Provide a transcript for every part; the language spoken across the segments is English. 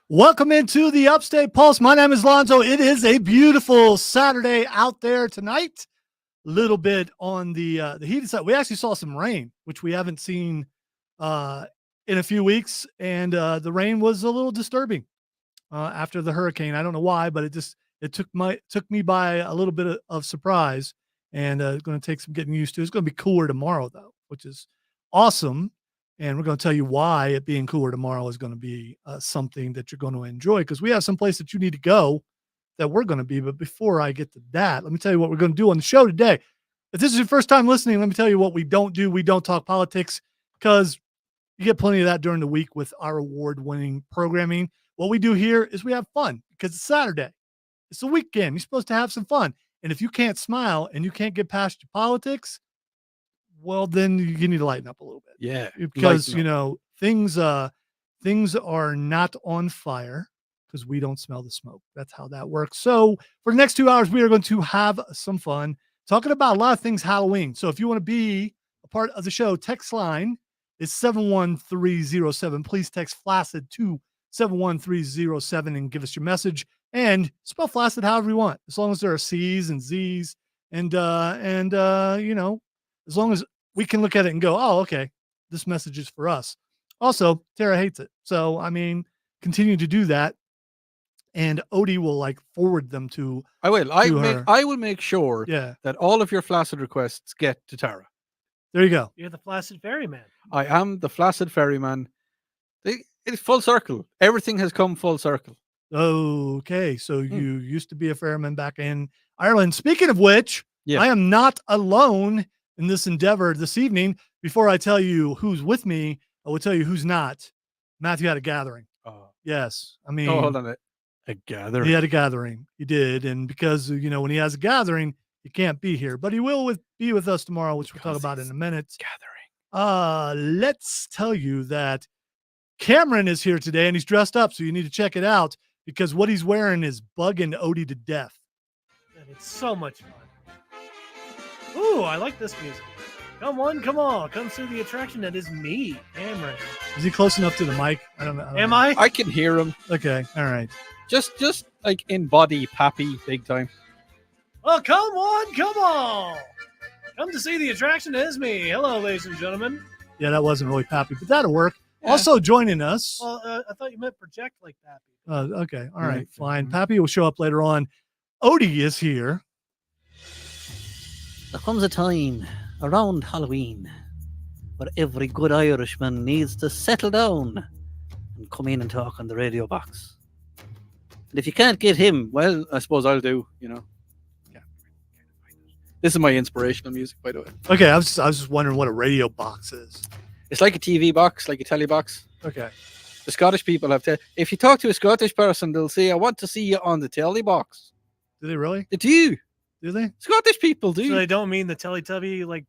Welcome into the Upstate Pulse. My name is Lonzo. It is a beautiful Saturday out there tonight. A little bit on the heated side. We actually saw some rain, which we haven't seen in a few weeks, and the rain was a little disturbing after the hurricane. I don't know why, but it took me by a little bit of surprise, and it's going to take some getting used to. It's going to be cooler tomorrow though, which is awesome. And we're going to tell you why it being cooler tomorrow is going to be something that you're going to enjoy, because we have some place that you need to go that we're going to be. But before I get to that, let me tell you what we're going to do on the show today. If this is your first time listening, let me tell you what we don't do. We don't talk politics, because you get plenty of that during the week with our award-winning programming. What we do here is we have fun, because it's Saturday. It's a weekend. You're supposed to have some fun. And if you can't smile and you can't get past your politics, well, then you need to lighten up a little bit. Yeah. Because, things are not on fire because we don't smell the smoke. That's how that works. So for the next 2 hours, we are going to have some fun talking about a lot of things Halloween. So if you want to be a part of the show, text line is 71307. Please text Flaccid to 71307 and give us your message. And spell Flaccid however you want, as long as there are C's and Z's and as long as we can look at it and go, oh, okay, this message is for us. Also, Tara hates it. So, continue to do that. And Odie will forward them to I will. I will make sure that all of your Flaccid requests get to Tara. There you go. You're the Flaccid Ferryman. I am the Flaccid Ferryman. It's full circle. Everything has come full circle. Okay. So you used to be a ferryman back in Ireland. Speaking of which, I am not alone in this endeavor this evening. Before I tell you who's with me, I will tell you who's not. Matthew had a gathering. Yes. Hold on. A gathering. He had a gathering. He did. And because, when he has a gathering, he can't be here, but he will be with us tomorrow, which we'll talk about in a minute. Gathering. Let's tell you that Cameron is here today, and he's dressed up. So you need to check it out, because what he's wearing is bugging Odie to death. And it's so much fun. Ooh, I like this music. Come on. Come see the attraction that is me, Cameron. Is he close enough to the mic? I don't know. Am I? I can hear him. Okay. All right. Just like in body, Pappy, big time. Oh, come on. Come to see the attraction that is me. Hello, ladies and gentlemen. Yeah, that wasn't really Pappy, but that'll work. Yeah. Also joining us. Well, I thought you meant project like Pappy. Okay. All right. Fine. Pappy will show up later on. Odie is here. There comes a time around Halloween where every good Irishman needs to settle down and come in and talk on the radio box. And if you can't get him, well, I suppose I'll do, Yeah. This is my inspirational music, by the way. Okay, I was just wondering what a radio box is. It's like a TV box, like a telly box. Okay. The Scottish people have if you talk to a Scottish person, they'll say, I want to see you on the telly box. Do they really? They do. Do they? Scottish people do. So they don't mean the Teletubby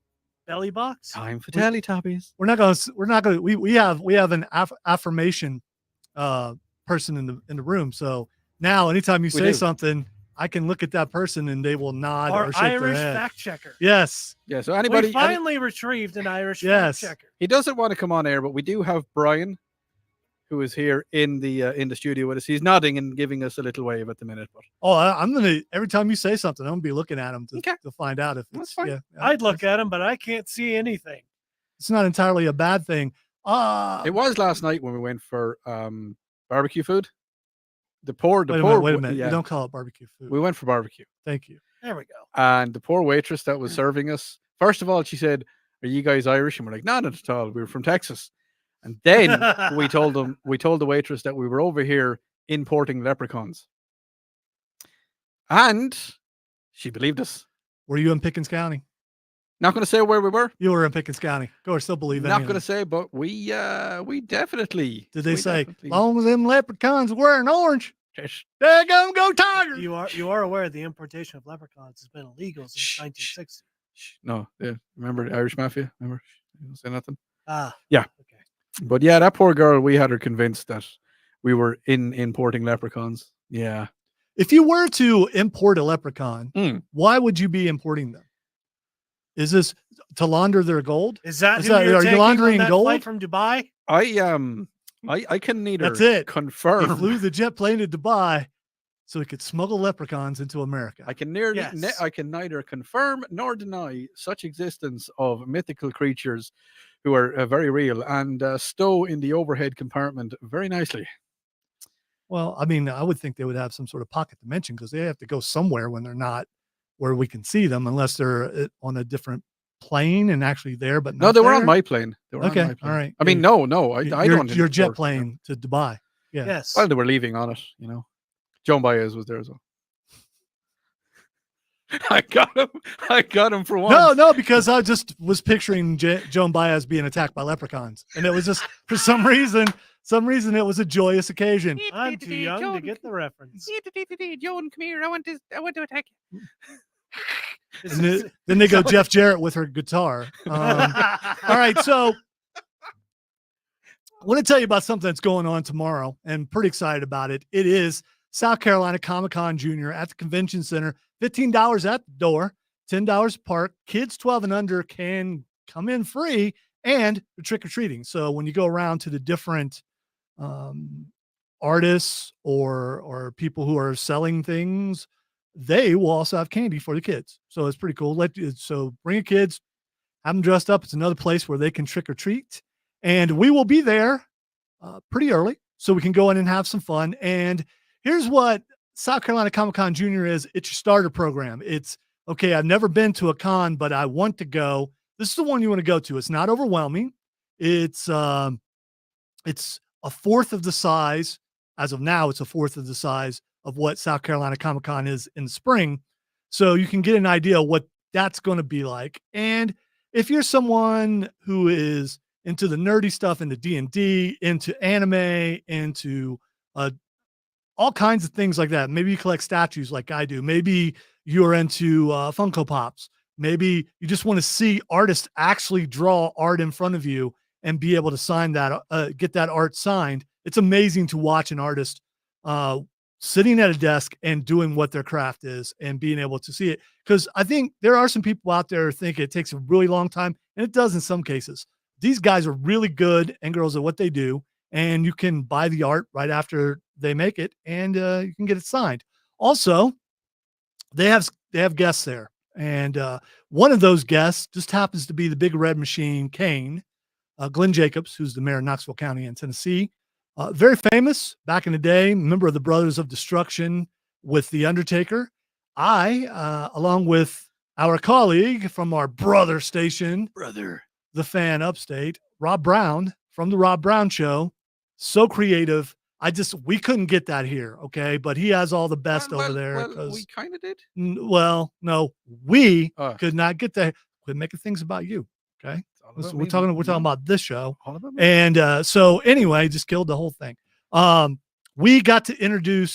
belly box? Time for Teletubbies. We have an affirmation person in the room. So now anytime you say something, I can look at that person and they will nod or shake Irish their head. fact checker. Yes. Yeah. So anybody we finally retrieved an Irish fact checker. He doesn't want to come on air, but we do have Brian, who is here in the studio with us. He's nodding and giving us a little wave at the minute. But I'm gonna, every time you say something, I'm gonna be looking at him to find out if it's fine. Yeah, I'd look at him, but I can't see anything. It's not entirely a bad thing. It was last night when we went for barbecue food. Wait a minute. Yeah. You don't call it barbecue food. We went for barbecue. Thank you. There we go. And the poor waitress that was serving us, first of all, she said, "Are you guys Irish?" And we're like, "No, not at all. We were from Texas." And then we told the waitress that we were over here importing leprechauns. And she believed us. Were you in Pickens County? Not going to say where we were. You were in Pickens County. Go or still believe that. Not going to say, but we definitely. Did they say, long as them leprechauns wearing orange, they're going to go Tigers? You are aware the importation of leprechauns has been illegal since 1960. No, yeah. Remember the Irish Mafia? Remember? You don't say nothing? Yeah. Okay. But yeah, that poor girl, we had her convinced that we were importing leprechauns. Yeah. If you were to import a leprechaun, why would you be importing them? Is this to launder their gold? Are you laundering gold flight from Dubai? I I can neither That's it. He confirm. flew the jet plane to Dubai so he could smuggle leprechauns into America. I can nearly Yes. I can neither confirm nor deny such existence of mythical creatures who are very real and stow in the overhead compartment very nicely. Well, I mean, I would think they would have some sort of pocket dimension because they have to go somewhere when they're not where we can see them, unless they're on a different plane and actually there, but No, not they were on there. my plane. They were Okay, on my plane. all right. I mean, Yeah, no, I don't. your jet endorse them. plane to Dubai. Yeah. Yes. Well, they were leaving on it, you know. Joan Baez was there as well. I got him for once. No, because I just was picturing Joan Baez being attacked by leprechauns, and it was just for some reason it was a joyous occasion. I'm too young to get the reference. Joan, come here. I want to attack you. And then they go Jeff Jarrett with her guitar. All right, so I want to tell you about something that's going on tomorrow, and pretty excited about it. It is South Carolina Comicon Junior at the Convention Center. $15 at the door, $10 park. Kids 12 and under can come in free and trick or treating. So when you go around to the different artists or people who are selling things, they will also have candy for the kids. So it's pretty cool. So bring your kids, have them dressed up. It's another place where they can trick or treat. And we will be there pretty early so we can go in and have some fun. And here's what South Carolina Comicon Junior is. It's your starter program. It's okay. I've never been to a con, but I want to go. This is the one you want to go to. It's not overwhelming. It's a fourth of the size. As of now, it's a fourth of the size of what South Carolina Comicon is in the spring. So you can get an idea of what that's going to be like. And if you're someone who is into the nerdy stuff, into D&D, into anime, into all kinds of things like that. Maybe you collect statues like I do. Maybe you're into Funko Pops. Maybe you just want to see artists actually draw art in front of you and be able to sign that, get that art signed. It's amazing to watch an artist sitting at a desk and doing what their craft is and being able to see it. Because I think there are some people out there who think it takes a really long time, and it does in some cases. These guys are really good and girls at what they do, and you can buy the art right after they make it, and you can get it signed. Also, they have guests there, and one of those guests just happens to be the Big Red Machine, Kane, Glenn Jacobs, who's the mayor of Knoxville County in Tennessee. Very famous back in the day, member of the Brothers of Destruction with The Undertaker. I, along with our colleague from our brother station, the Fan Upstate, Rob Brown from the Rob Brown Show, so creative. We couldn't get that here, okay? But he has all the best over there. Well, we kind of did. Well, no, we could not get that. Quit making things about you, okay? We're talking about this show. And so anyway, just killed the whole thing. We got to interview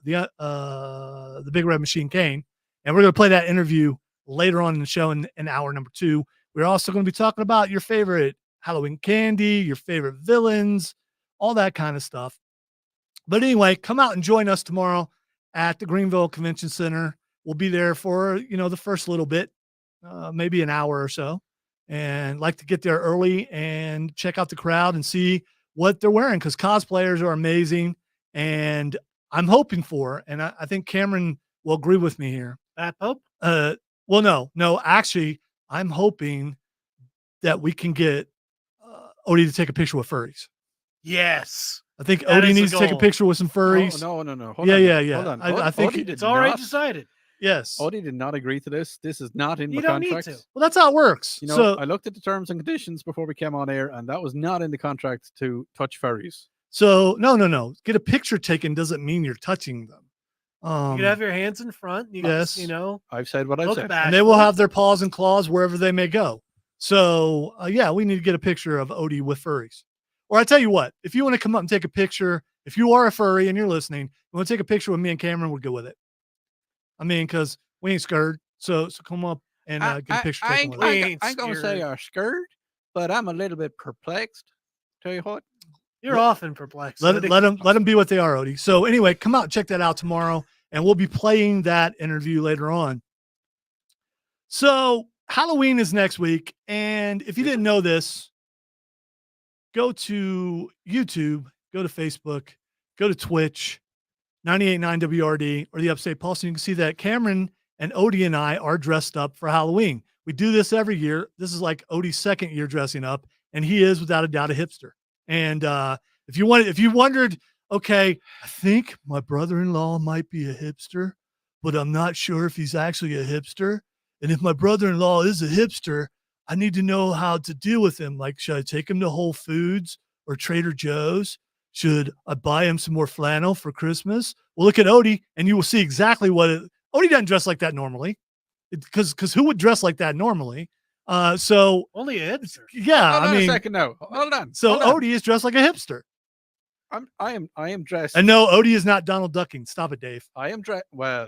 the Big Red Machine Kane, and we're going to play that interview later on in the show in hour number 2. We're also going to be talking about your favorite Halloween candy, your favorite villains, all that kind of stuff. But anyway, come out and join us tomorrow at the Greenville Convention Center. We'll be there for, the first little bit, maybe an hour or so, and like to get there early and check out the crowd and see what they're wearing, because cosplayers are amazing. And I'm hoping for, and I think Cameron will agree with me here. That Pope? Well, no, actually, I'm hoping that we can get Odie to take a picture with furries. Yes. I think Odie needs to take a picture with some furries. No. Hold on. Hold on. I think it's already decided. Yes. Odie did not agree to this. This is not in the don't contract. need to. Well, that's how it works. I looked at the terms and conditions before we came on air, and that was not in the contract to touch furries. So no. Get a picture taken doesn't mean you're touching them. You can have your hands in front. Yes. I've said what I've said. And they will have their paws and claws wherever they may go. So, we need to get a picture of Odie with furries. Or I tell you what, if you want to come up and take a picture, if you are a furry and you're listening, you want to take a picture with me and Cameron, we'll go with it. I mean, because we ain't scared. So come up and get a picture taken with us. I'm going to say I'm scared, but I'm a little bit perplexed. Tell you what. You're often perplexed. Let them be what they are, Odie. So anyway, come out and check that out tomorrow, and we'll be playing that interview later on. So Halloween is next week, and if you didn't know this, go to YouTube, go to Facebook, go to Twitch, 98.9 WRD or the Upstate Pulse, and you can see that Cameron and Odie and I are dressed up for Halloween. We do this every year. This is like Odie's second year dressing up, and he is without a doubt a hipster. And if you wondered, okay, I think my brother-in-law might be a hipster, but I'm not sure if he's actually a hipster. And if my brother-in-law is a hipster, I need to know how to deal with him. Like, should I take him to Whole Foods or Trader Joe's? Should I buy him some more flannel for Christmas? Well, look at Odie, and you will see exactly what Odie doesn't dress like that normally, because who would dress like that normally? So Only a hipster. yeah, Hold on I mean, a second now. Hold on. so hold on. Odie is dressed like a hipster. I am dressed. And no, Odie is not Donald Ducking. Stop it, Dave. I am dressed. Well.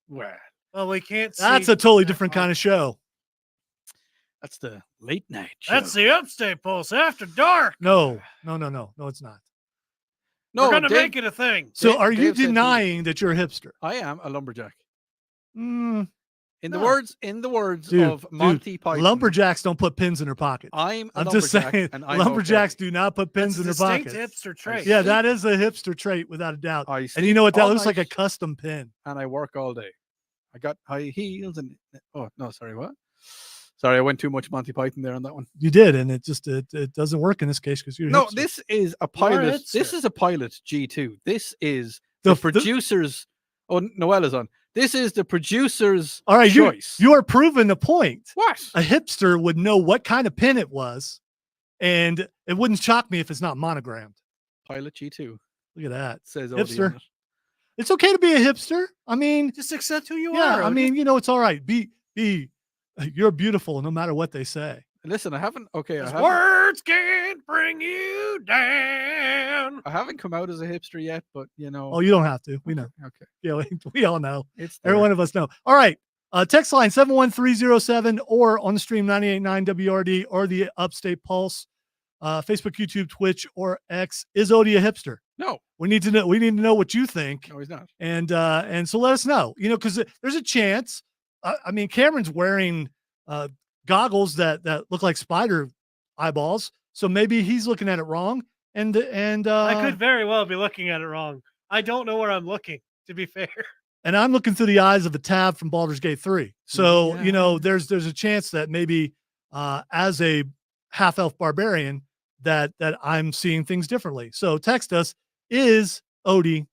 Well, we can't see. That's a totally different kind of show. That's the late night show. That's the Upstate Pulse after dark. No, it's not. no, We're gonna Dave- make it a thing. So Dave- are you Dave said to me- denying that you're a hipster? I am a lumberjack. Mm, In No. the words Dude, of Monty Python, lumberjacks don't put pins in their pockets. I'm a I'm lumberjack, just saying, and I'm lumberjacks okay. do not put pins That's in a their distinct pockets. hipster trait. Yeah, that is a hipster trait without a doubt. I And you sleep know what? That all looks like a night custom pin. and I work all day. I got high heels and oh no, sorry, what? Sorry, I went too much Monty Python there on that one. You did, and it just it doesn't work in this case because you're a No, hipster. this is a You are a pilot. This hipster. is a pilot G2. This is the The- producers. Oh, Noella's on. This is the producer's all right. choice. You are proving the point. What? A hipster would know what kind of pin it was, and it wouldn't shock me if it's not monogrammed. Pilot G2 Look at that. says Odie Hipster. on it. It's okay to be a hipster. I mean, Just accept who you yeah. are. I Odie. mean, it's all right. Be. You're beautiful, no matter what they say. Listen, I haven't. Okay, I 'Cause haven't, words can't bring you down. I haven't come out as a hipster yet, but you know. Oh, you don't have to. We know. Okay, Yeah, we all know. it's Every there. one of us know. All right. Text line 71307 or on the stream 98.9 WRD or the Upstate Pulse, Facebook, YouTube, Twitch, or X. Is Odie a hipster? No, We need to know. We need to know what you think, no, he's not. and so let us know. Because there's a chance. I mean, Cameron's wearing goggles that look like spider eyeballs, so maybe he's looking at it wrong. And I could very well be looking at it wrong. I don't know where I'm looking, to be fair. and I'm looking through the eyes of a tab from Baldur's Gate 3. So, Yeah. there's a chance that maybe as a half elf barbarian that I'm seeing things differently. So text us, is Odie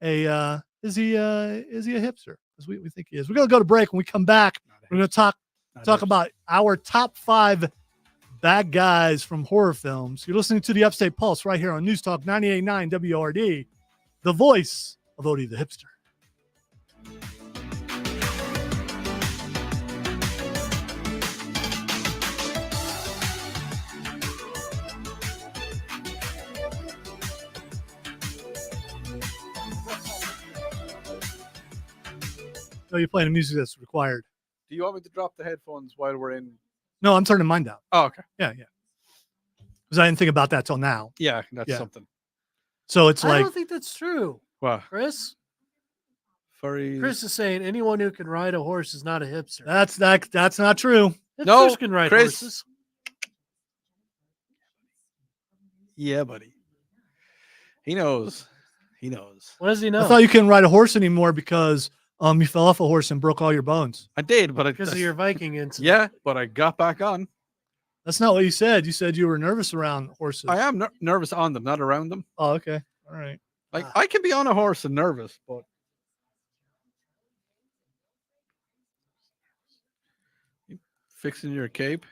is he a hipster? Because we think he is. We're gonna go to break. When we come back, we're gonna talk about our top 5 bad guys from horror films. You're listening to the Upstate Pulse right here on News Talk 98.9 WRD, the voice of Odie the hipster. No, you're playing the music that's required. Do you want me to drop the headphones while we're in? No, I'm turning mine down. Oh, okay. Yeah. Because I didn't think about that till now. Yeah, that's Yeah. something. So it's I like, don't think that's true, Wow. Chris. Furry. Chris is saying anyone who can ride a horse is not a hipster. that's not true. Hipsters No, can ride Chris. horses. Yeah, buddy. He knows. He knows. What does he know? I thought you couldn't ride a horse anymore because you fell off a horse and broke all your bones. I did, but because of your Viking incident. yeah, but I got back on. That's not what you said. You said you were nervous around horses. I am nervous on them, not around them. Oh, okay. All right. Like I can be on a horse and nervous, but you fixing your cape.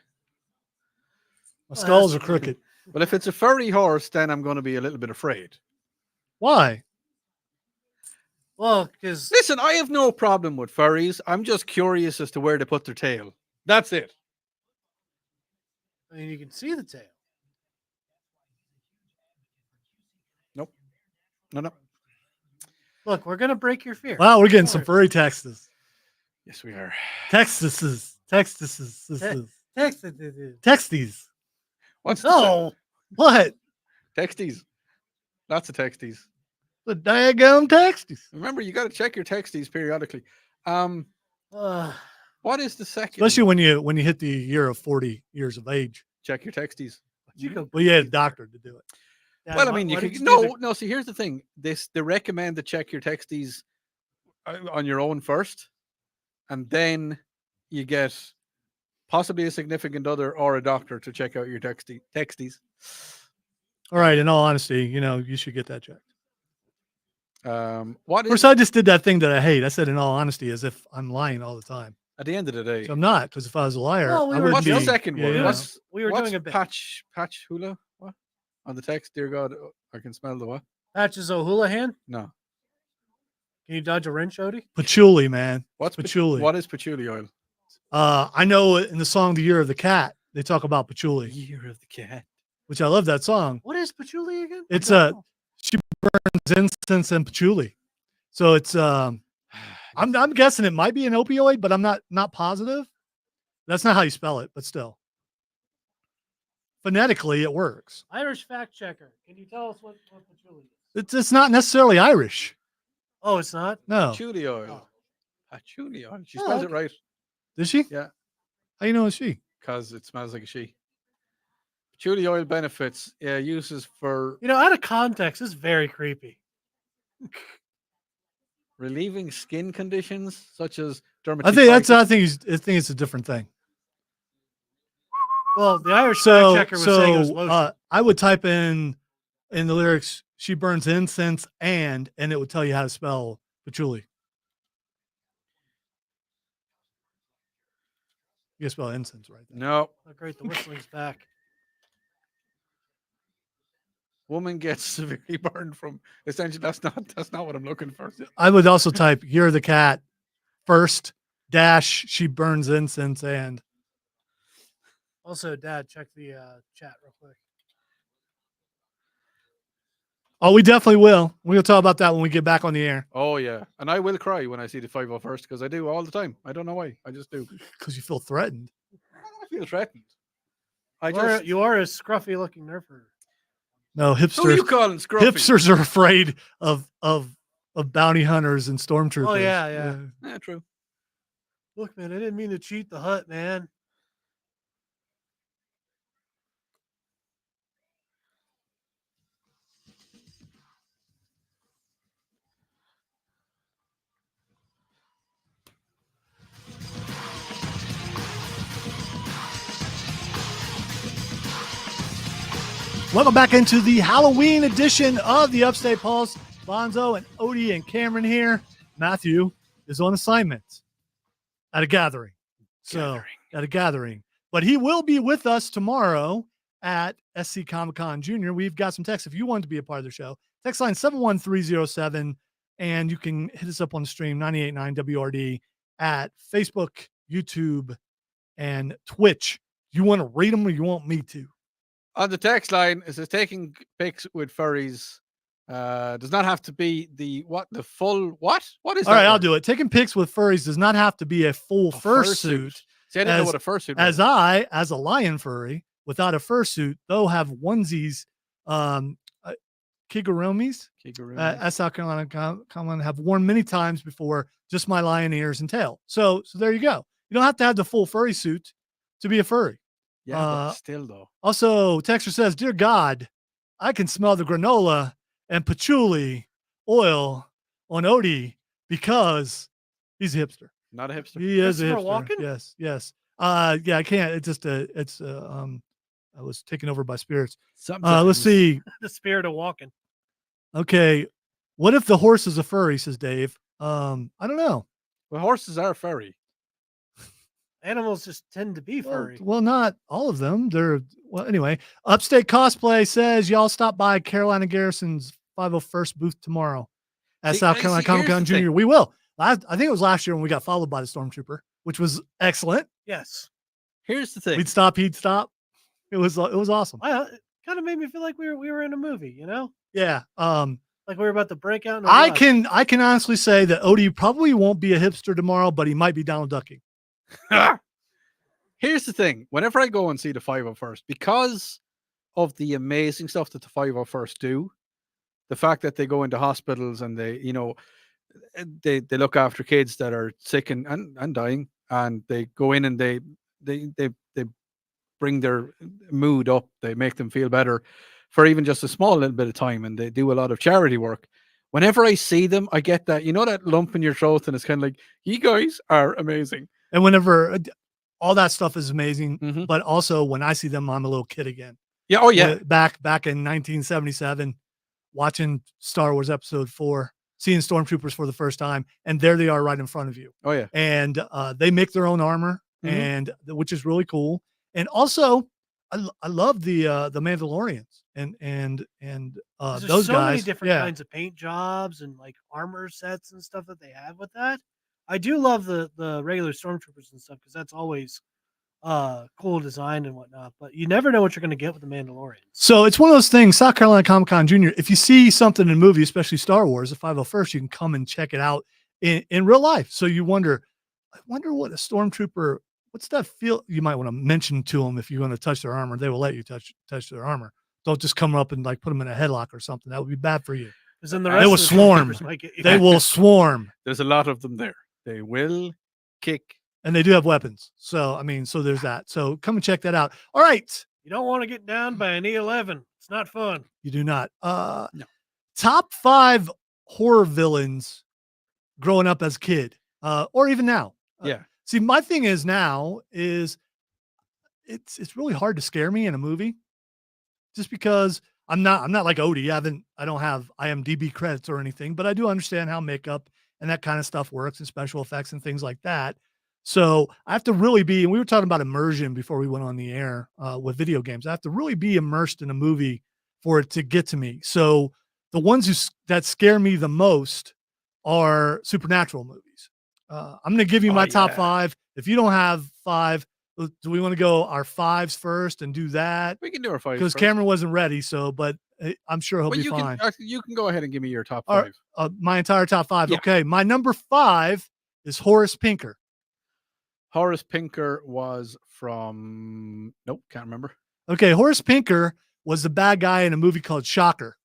My skulls that's are crooked. But if it's a furry horse, then I'm going to be a little bit afraid. Why? Well, because Listen, I have no problem with furries. I'm just curious as to where they put their tail. That's it. I mean, you can see the tail. No. Look, we're gonna break your fear. Wow, we're getting some Don't furry texts. Yes, we are. Textuses. worry. Texties. What's the No. What? texties? Lots of texties. The daggum texties. Remember, you got to check your texties periodically. Uh, What is the second? Especially one? when you hit the year of 40 years of age. Check your texties. You go. Well, you had a doctor to do it. Dad, Well, I why- mean, you why could did do the- no. See, here's the thing. They recommend to check your texties on your own first, and then you get possibly a significant other or a doctor to check out your texties. All right. In all honesty, you should get that checked. What Of course, is I just did that thing that I hate. I said, in all honesty, as if I'm lying all the time. at the end of the day? So I'm not, because if I was a liar, Well, we I were wouldn't What's be. the second yeah, one? yeah. What's we were what's doing a bit. patch hula? What on the text? Dear God, I can smell the what? Patches O'Houlihan. No. Can you dodge a wrench, Odie? Patchouli, man. What's patchouli? What is patchouli oil? I know in the song "The Year of the Cat" they talk about patchouli, Year of the cat. which I love that song. What is patchouli again? It's she burns incense and patchouli, so it's I'm guessing it might be an opioid, but I'm not positive. That's not how you spell it, but still, phonetically it works. Irish fact checker. Can you tell us what patchouli is? It's not necessarily Irish. Oh, it's not. No, Patchouli oil. Oh. Patchouli oil. She Oh, spells okay. it right did she? Yeah. How you know it's she? because it smells like a she. Patchouli oil benefits. Uses for Out of context, it's very creepy. relieving skin conditions such as I think dermatitis. I think it's a different thing. Well, the Irish So fact checker was saying it was so lotion. I would type in the lyrics, "She burns incense and it would tell you how to spell patchouli. You can spell incense right there. No. Oh, great, the whistling's back. Woman gets severely burned from essentially that's not what I'm looking for. I would also type "You're the cat" first dash "She burns incense and." Also, Dad, check the chat real quick. Oh, we definitely will. We'll talk about that when we get back on the air Oh yeah. And I will cry when I see the 501st because I do all the time. I don't know why. I just do. because you feel threatened. I feel threatened. You are a scruffy looking nerfer. No, Who are you calling scruffy? hipsters are afraid of bounty hunters and stormtroopers. Oh, yeah. Yeah, true. Look, man, I didn't mean to cheat the hut, man. Welcome back into the Halloween edition of the Upstate Puls. Bonzo and Odie and Cameron here. Matthew is on assignment at a gathering. At a gathering. But he will be with us tomorrow at SC Comicon Junior. We've got some text. If you want to be a part of the show, text line 71307, and you can hit us up on the stream 98.9 WRD at Facebook, YouTube, and Twitch. You want to read them or you want me to? On the text line, it says taking pics with furries does not have to be the full what? What is All that? right, I'll word? do it. Taking pics with furries does not have to be a full fursuit. See, I didn't know as- what a fursuit As was. I, as a lion furry, without a fursuit, though have onesies, kigurumis, at South Carolina Common have worn many times before, just my lion ears and tail. So there you go. You don't have to have the full furry suit to be a furry. Yeah, but still though. Also, Texter says, "Dear God, I can smell the granola and patchouli oil on Odie because he's a hipster. Not a hipster. He is a Christopher hipster. Walken? Yes, yes. Yeah, I can't. It's just I was taken over by spirits. Let's see. The spirit of walking. Okay, what if the horse is a furry? Says Dave. I don't know. Well, horses are furry. Animals just tend to be furry. Well, not all of them. Anyway. Upstate Cosplay says y'all stop by Carolina Garrison's 501st booth tomorrow at See, South see, Carolina here's Comic Con the Junior. thing. We will. I think it was last year when we got followed by the Stormtrooper, which was excellent. Yes. Here's the thing. We'd stop, he'd stop. It was awesome. Well, it kind of made me feel like we were in a movie, Yeah. Like we were about to break out. In a I rush. can honestly say that Odie probably won't be a hipster tomorrow, but he might be Donald Ducking. Here's the thing. Whenever I go and see the 501st, because of the amazing stuff that the 501st do, the fact that they go into hospitals and they look after kids that are sick and dying, and they go in and they bring their mood up. They make them feel better for even just a small little bit of time, and they do a lot of charity work. Whenever I see them, I get that, that lump in your throat, and it's kind of like, you guys are amazing. And whenever all that stuff is amazing, Mhm. but also when I see them, I'm a little kid again. Yeah. Oh yeah. Back in 1977, watching Star Wars Episode 4, seeing stormtroopers for the first time, and there they are right in front of you. Oh yeah. And they make their own armor, Mhm. and which is really cool. And also, I love the Mandalorians and There's those so guys. many different kinds of paint jobs and like armor sets and stuff that they have with that. I do love the regular stormtroopers and stuff because that's always cool design and whatnot. But you never know what you're going to get with the Mandalorians. So it's one of those things. South Carolina Comicon Junior. If you see something in a movie, especially Star Wars, the 501st, you can come and check it out in real life. So you wonder, I wonder what a stormtrooper. What's that feel? You might want to mention to them if you're going to touch their armor. They will let you touch their armor. Don't just come up and like put them in a headlock or something. That would be bad for you. Because then the They rest will of the swarm. stormtroopers might get you. They will swarm, There's a lot of them there. They will kick. and they do have weapons. So I mean, so there's that. So come and check that out. All right, You don't want to get down by an E11. It's not fun. you do not. No. Top 5 horror villains growing up as a kid, or even now. Yeah. See, my thing is now is it's really hard to scare me in a movie, just because I'm not like Odie. I don't have IMDb credits or anything, but I do understand how makeup and that kind of stuff works and special effects and things like that. So I have to really be, and we were talking about immersion before we went on the air with video games. I have to really be immersed in a movie for it to get to me. So the ones that scare me the most are supernatural movies. I'm going to give you my top 5. If you don't have 5, do we want to go our 5s first and do that? We can do our 5 Because Cameron wasn't ready. So, but I'm sure he'll be fine. You can go ahead and give me your top 5. My entire top 5. Yeah. Okay. My number 5 is Horace Pinker. Horace Pinker was from, nope, can't remember. Okay. Horace Pinker was the bad guy in a movie called Shocker.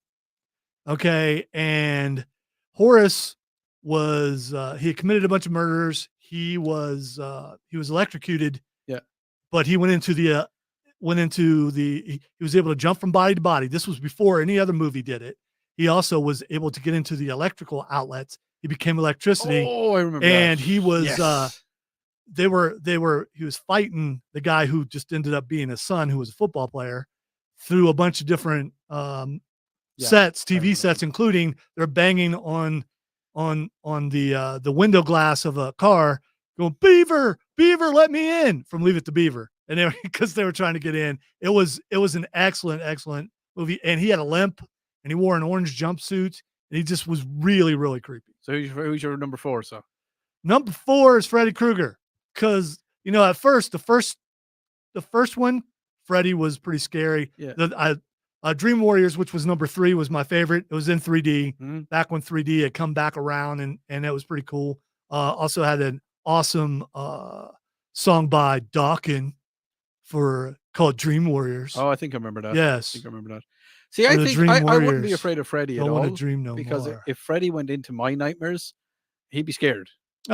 Okay. And Horace was, he had committed a bunch of murders. He was electrocuted. Yeah. But he he was able to jump from body to body. This was before any other movie did it. He also was able to get into the electrical outlets. He became electricity. Oh, I remember. And that. he was, Yes. he was fighting the guy who just ended up being his son, who was a football player, through a bunch of different sets, TV sets, including they're banging on the window glass of a car, going, Beaver, let me in, from Leave It to Beaver. And because they were trying to get in. It was an excellent movie. And he had a limp and he wore an orange jumpsuit and he just was really, really creepy. So who's your number 4? So Number 4 is Freddy Krueger. Because, at first, the first one, Freddy was pretty scary. Yeah. Dream Warriors, which was number 3, was my favorite. It was in 3D. Mhm. Back when 3D had come back around, and it was pretty cool. Also had an awesome song by Dawkins called Dream Warriors. Oh, I think I remember that. Yes. I think I remember that. See, I think I wouldn't be afraid of Freddy at Don't all. want to dream no because more. if Freddy went into my nightmares, he'd be scared.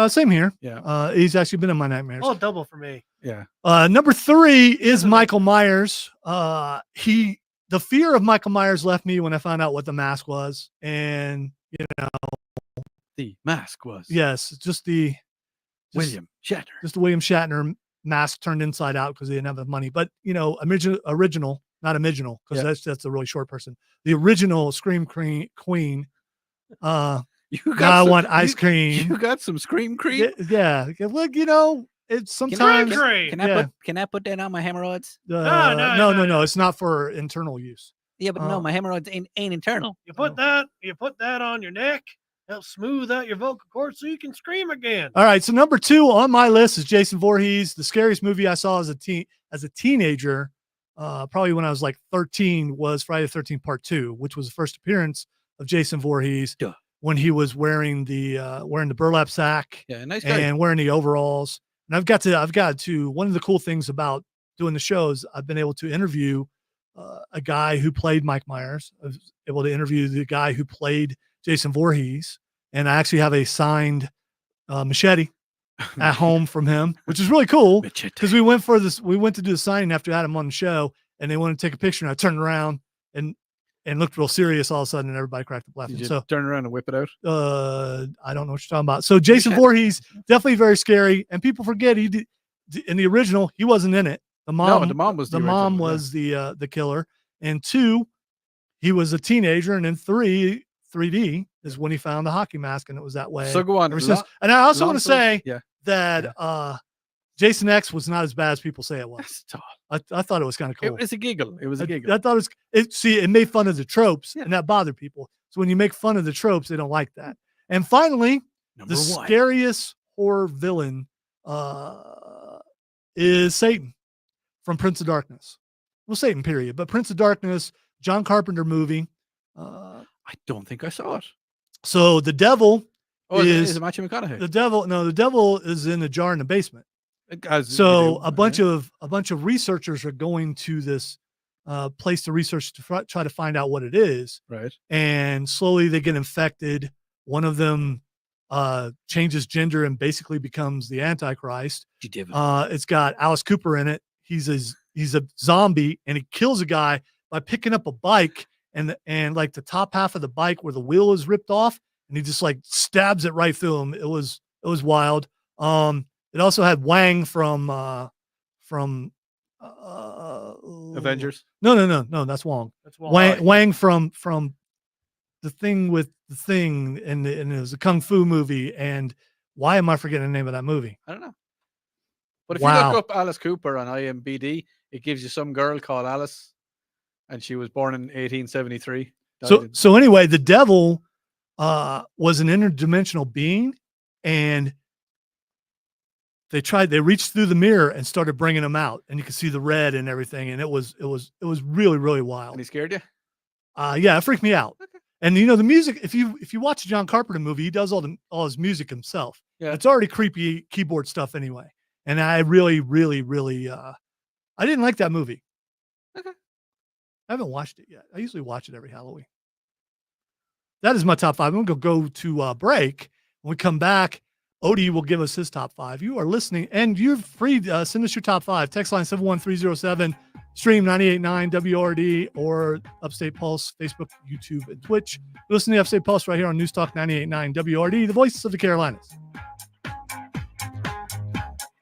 Same here. Yeah. He's actually been in my nightmares. Oh, double for me. Yeah. Number 3 is Michael Myers. The fear of Michael Myers left me when I found out what the mask was. And, The mask was just William Shatner. Just the William Shatner mask turned inside out because they didn't have enough money. But, original, not original, because that's a really short person. The original Scream Queen. I want ice cream. You got some Scream Cream? Yeah. Look, it's sometimes. Can I put that on my hemorrhoids? No. It's not for internal use. Yeah, but no, my hemorrhoids ain't internal. You put that on your neck. Help smooth out your vocal cords so you can scream again. All right. So number 2 on my list is Jason Voorhees. The scariest movie I saw as a teenager, probably when I was like 13, was Friday the 13th Part 2, which was the first appearance of Jason Voorhees. Duh. When he was wearing the burlap sack, Nice guy. and wearing the overalls. And I've got to, one of the cool things about doing the shows, I've been able to interview a guy who played Mike Myers. I was able to interview the guy who played Jason Voorhees. And I actually have a signed machete at home from him, which is really cool Machete. because we went to do the signing after I had him on the show, and they wanted to take a picture, and I turned around and looked real serious all of a sudden, and everybody cracked up laughing. Did you So turn around and whip it out? I don't know what you're talking about. So Jason Voorhees, definitely very scary, and people forget he did in the original. He wasn't in it. The mom was the original, mom was the killer, and 2, he was a teenager, and then 3D is when he found the hockey mask, and it was that way. So go on. ever since. And I also want to Lonzo's- say yeah. that Jason X was not as bad as people say it was. That's tough. I thought it was kind of cool. It was a giggle. It was a giggle. I thought it made fun of the tropes, Yeah. and that bothered people. So when you make fun of the tropes, they don't like that. And finally, Number the 1. scariest horror villain is Satan from Prince of Darkness. Well, Satan, period. But Prince of Darkness, John Carpenter movie. I don't think I saw it. So the devil Oh, is it Matthew McConaughey? the devil is in a jar in the basement. As you So do, a bunch of researchers are going to this place to research to try to find out what it is, right. and slowly they get infected. One of them changes gender and basically becomes the Antichrist. It's got Alice Cooper in it. He's a zombie, and he kills a guy by picking up a bike and like the top half of the bike where the wheel is ripped off, and he just like stabs it right through him. It was wild. It also had Wang from Avengers. No, that's Wong. That's why. Wang from the thing with the thing, and it was a kung fu movie. And why am I forgetting the name of that movie? I don't know. But if Wow. you look up Alice Cooper on IMDb, it gives you some girl called Alice, and she was born in 1873. So anyway, the devil was an interdimensional being, and they reached through the mirror and started bringing him out, and you could see the red and everything, and it was really, really wild. And he scared you? Yeah, it freaked me out. Okay. And the music, if you watch a John Carpenter movie, he does all his music himself. Yeah. It's already creepy keyboard stuff anyway. And I really, really, really I didn't like that movie. Okay. I haven't watched it yet. I usually watch it every Halloween. That is my top 5. I'm gonna go to break. When we come back, Odie will give us his top 5. You are listening, and you're free to send us your top 5. Text line 71307, stream 98.9 WRD or Upstate Pulse, Facebook, YouTube, and Twitch. Listen to the Upstate Pulse right here on News Talk 98.9 WRD, the voice of the Carolinas.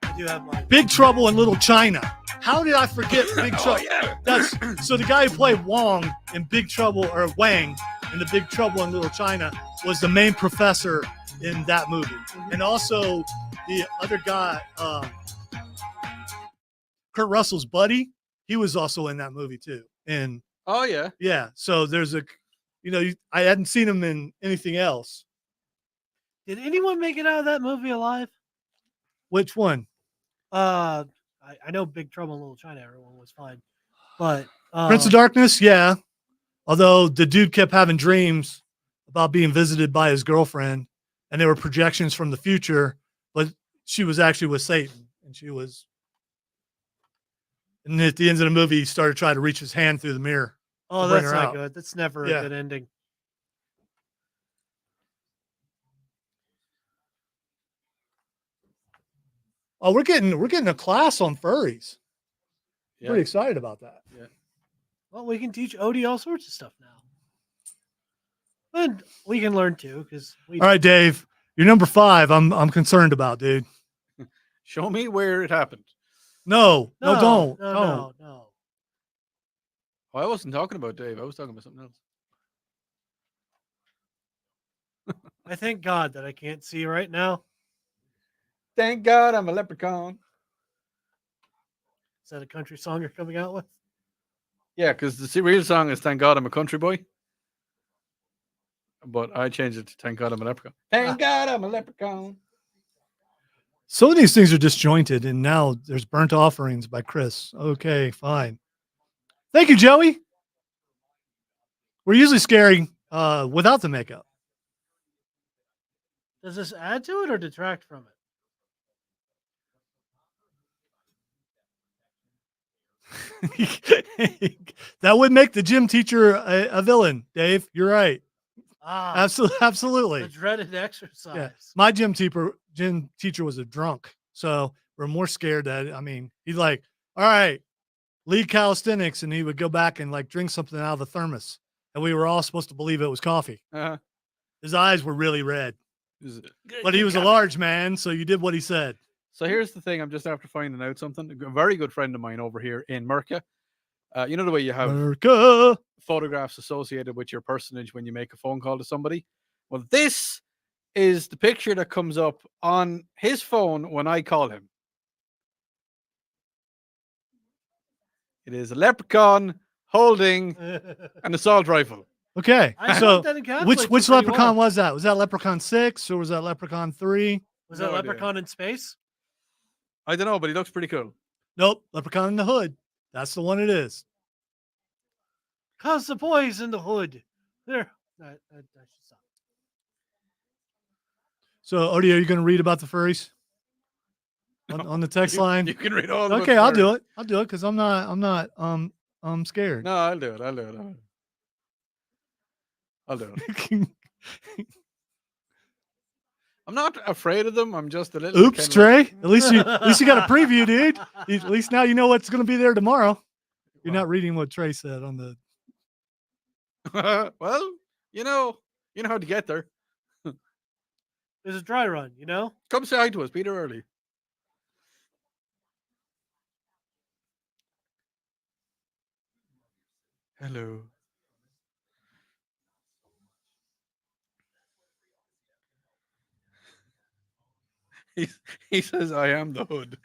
I do have mine. Big Trouble in Little China. How did I forget Big Trouble? yeah. That's so the guy who played Wong in Big Trouble, or Wang in the Big Trouble in Little China, was the main professor in that movie. And also the other guy, Kurt Russell's buddy, he was also in that movie too. And Oh, yeah. yeah, so there's I hadn't seen him in anything else. Did anyone make it out of that movie alive? Which one? I know Big Trouble in Little China, everyone was fine. But Prince of Darkness, yeah. Although the dude kept having dreams about being visited by his girlfriend, and they were projections from the future, but she was actually with Satan, and and at the end of the movie, he started trying to reach his hand through the mirror. oh, bring that's her not out. good. That's never Yeah. a good ending. Oh, we're getting a class on furries. Yeah. Pretty excited about that. Well, we can teach Odie all sorts of stuff now. And we can learn too, because we All right, Dave, you're number 5. I'm concerned about, dude. Show me where it happened. No, don't. No. Oh, I wasn't talking about Dave. I was talking about something else. I thank God that I can't see right now. Thank God I'm a leprechaun. Is that a country song you're coming out with? Yeah, because the real song is Thank God I'm a Country Boy. But I changed it to Thank God I'm a Leprechaun. Thank God I'm a Leprechaun. Some of these things are disjointed, and now there's burnt offerings by Chris. Okay, fine. Thank you, Joey. We're usually scary without the makeup. Does this add to it or detract from That would make the gym teacher a villain, Dave. You're right. it? Absolutely. The dreaded exercise. Yeah. My gym teacher gym teacher was a drunk, so we're more scared that he's like, all right, lead calisthenics, and he would go back and like drink something out of the thermos, and we were all supposed to believe it was coffee. Uh-huh. His eyes were really red, Is it- but he was a large man, so you did what he said. So here's the thing. I'm just after finding out something. A very good friend of mine over here in Merca. You know the way you have America. photographs associated with your personage when you make a phone call to somebody? Well, this is the picture that comes up on his phone when I call him. It is a leprechaun holding an assault rifle. Okay, I so thought that encapsulates which it pretty leprechaun well. was that? Was that Leprechaun 6 or was that Leprechaun 3? Was No that idea. Leprechaun in space? I don't know, but he looks pretty cool. Nope, Leprechaun in the Hood. That's the one it is. Cause the boys in the hood. There. I should stop. So, Odie, are you going to read about the furries on the text line? You can read all about Okay, the I'll do furries. it. I'll do it because I'm not scared. No, I'll do it. I'll do it. I'm not afraid of them. I'm just a little. Oops, kind of Trey. At least you got a preview, dude. At least now you know what's going to be there tomorrow. You're not reading what Trey said on the. Well, you know how to get there. There's a dry run, you know? Come say hi to us, Peter Early. Hello. He says, I am the hood.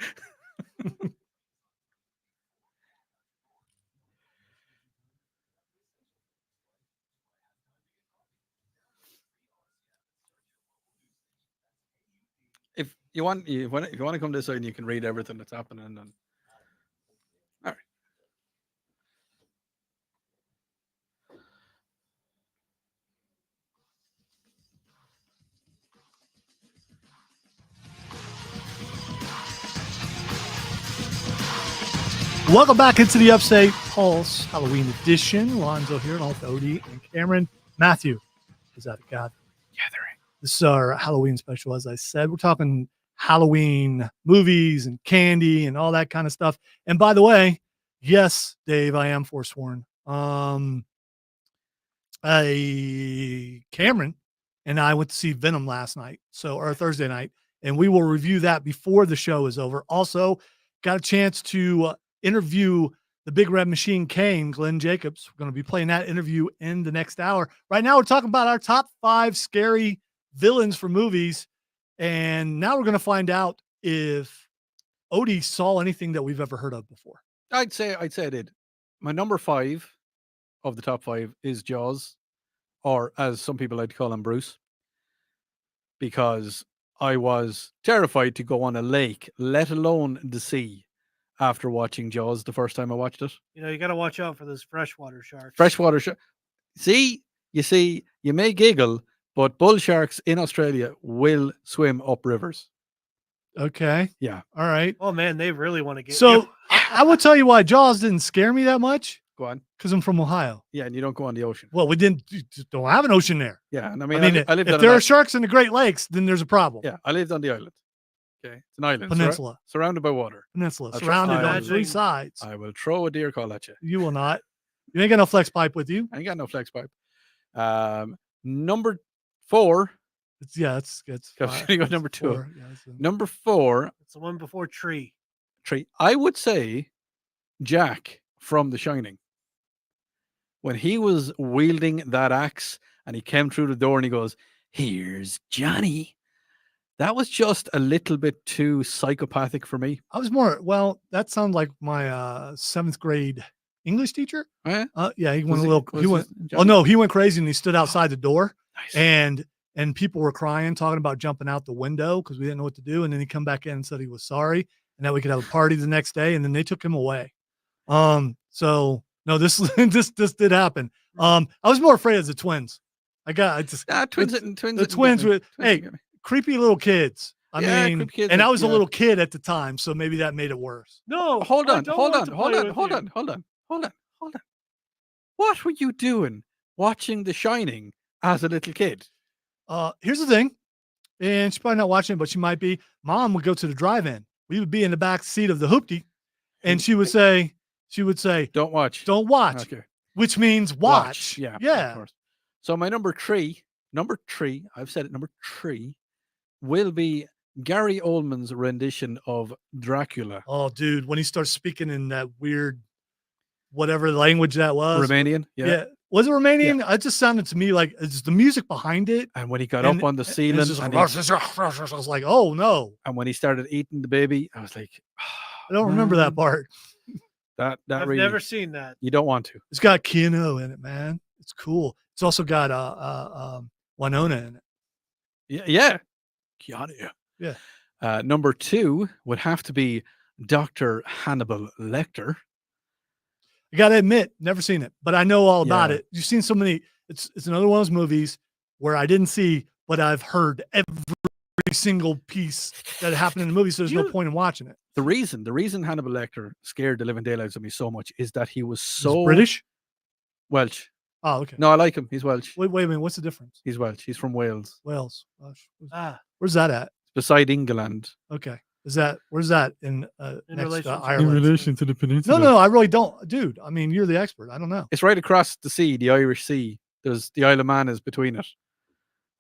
If you want to come this side, you can read everything that's happening. And all right. Welcome back into the Upstate Pulse Halloween edition. Lonzo here, along with Odie and Cameron. Matthew is at a gathering. This is our Halloween special, as I said. We're talking Halloween movies and candy and all that kind of stuff. And by the way, yes, Dave, I am forsworn. Cameron and I went to see Venom last night, or Thursday night, and we will review that before the show is over. Also, got a chance to interview the Big Red Machine Kane, Glenn Jacobs. We're going to be playing that interview in the next hour. Right now, we're talking about our top 5 scary villains for movies, and now we're going to find out if Odie saw anything that we've ever heard of before. I'd say I did. My number 5 of the top 5 is Jaws, or as some people like to call him, Bruce, because I was terrified to go on a lake, let alone the sea, after watching Jaws the first time I watched it. You know, you got to watch out for those freshwater sharks. Freshwater shark. You may giggle, but bull sharks in Australia will swim up rivers. Okay. Yeah. All right. Oh man, they really want to get So you. I will tell you why Jaws didn't scare me that much, Go on. because I'm from Ohio. Yeah, and you don't go on the ocean. Well, we don't have an ocean there. Yeah, and I I lived if on there an are sharks in the Great Lakes, then there's a problem. Yeah, I lived on the island. Okay, it's an island. Peninsula. Surrounded by water. Peninsula, I'll surrounded try- on 3 sides. I will throw a deer call at you. You will not. You ain't got no flex pipe with you. I ain't got no flex pipe. Number 4. It's Okay, fine. you got number 2. 4. Yeah, Number 4, It's the one before Tree. I would say Jack from The Shining. When he was wielding that axe and he came through the door and he goes, "Here's Johnny." That was just a little bit too psychopathic for me. I was that sounds like my 7th grade English teacher. Oh, yeah? Yeah, he Was went a he- little. was He went. this Oh Johnny? no, he went crazy and he stood outside the door, Nice. and people were crying, talking about jumping out the window because we didn't know what to do. And then he come back in and said he was sorry and that we could have a party the next day. And then they took him away. So no, this this did happen. I was more afraid of the twins. Twins. The twins were creepy little kids. I Yeah, mean, creepy kids and are- I was a yeah. little kid at the time, so maybe that made it worse. No, Hold I on. don't want to play with you. What were you doing watching The Shining as a little kid? Here's the thing. and she's probably not watching it, but she might be. Mom would go to the drive-in. We would be in the back seat of the hoopty, and she would say, Don't watch. "Don't watch," Okay. which means watch. Yeah. Of Yeah. course. So my number three, I've said it, number 3 will be Gary Oldman's rendition of Dracula. Oh, dude, when he starts speaking in that weird, whatever language that was. Romanian. Yeah. Was it Romanian? It just sounded to me like it's the music behind it. And when he got And up on the it's ceiling, just and, I was like, oh no. and when he started eating the baby, I was like, I don't remember that man, part. That I've really, never seen that. you don't want to. It's got Keanu in it, man. It's cool. It's also got Winona in it. Yeah. Keanu. Yeah. Number 2 would have to be Dr. Hannibal Lecter. I gotta admit, never seen it, but I know all about Yeah. it. You've seen so many. It's another one of those movies where I didn't see, but I've heard every single piece that happened in the movie. So there's no point in watching it. The reason Hannibal Lecter scared the living daylights of me so much is that he was He's so British. Welsh. Oh, okay. No, I like him. He's Welsh. Wait a minute. What's the difference? He's Welsh. He's from Wales. Wales. Ah, Where's that at? Beside England. Okay. Where's that in next relation to to- Ireland? to the peninsula. No, I really don't, dude. I mean, you're the expert. I don't know. It's right across the sea, the Irish Sea. There's the Isle of Man is between it.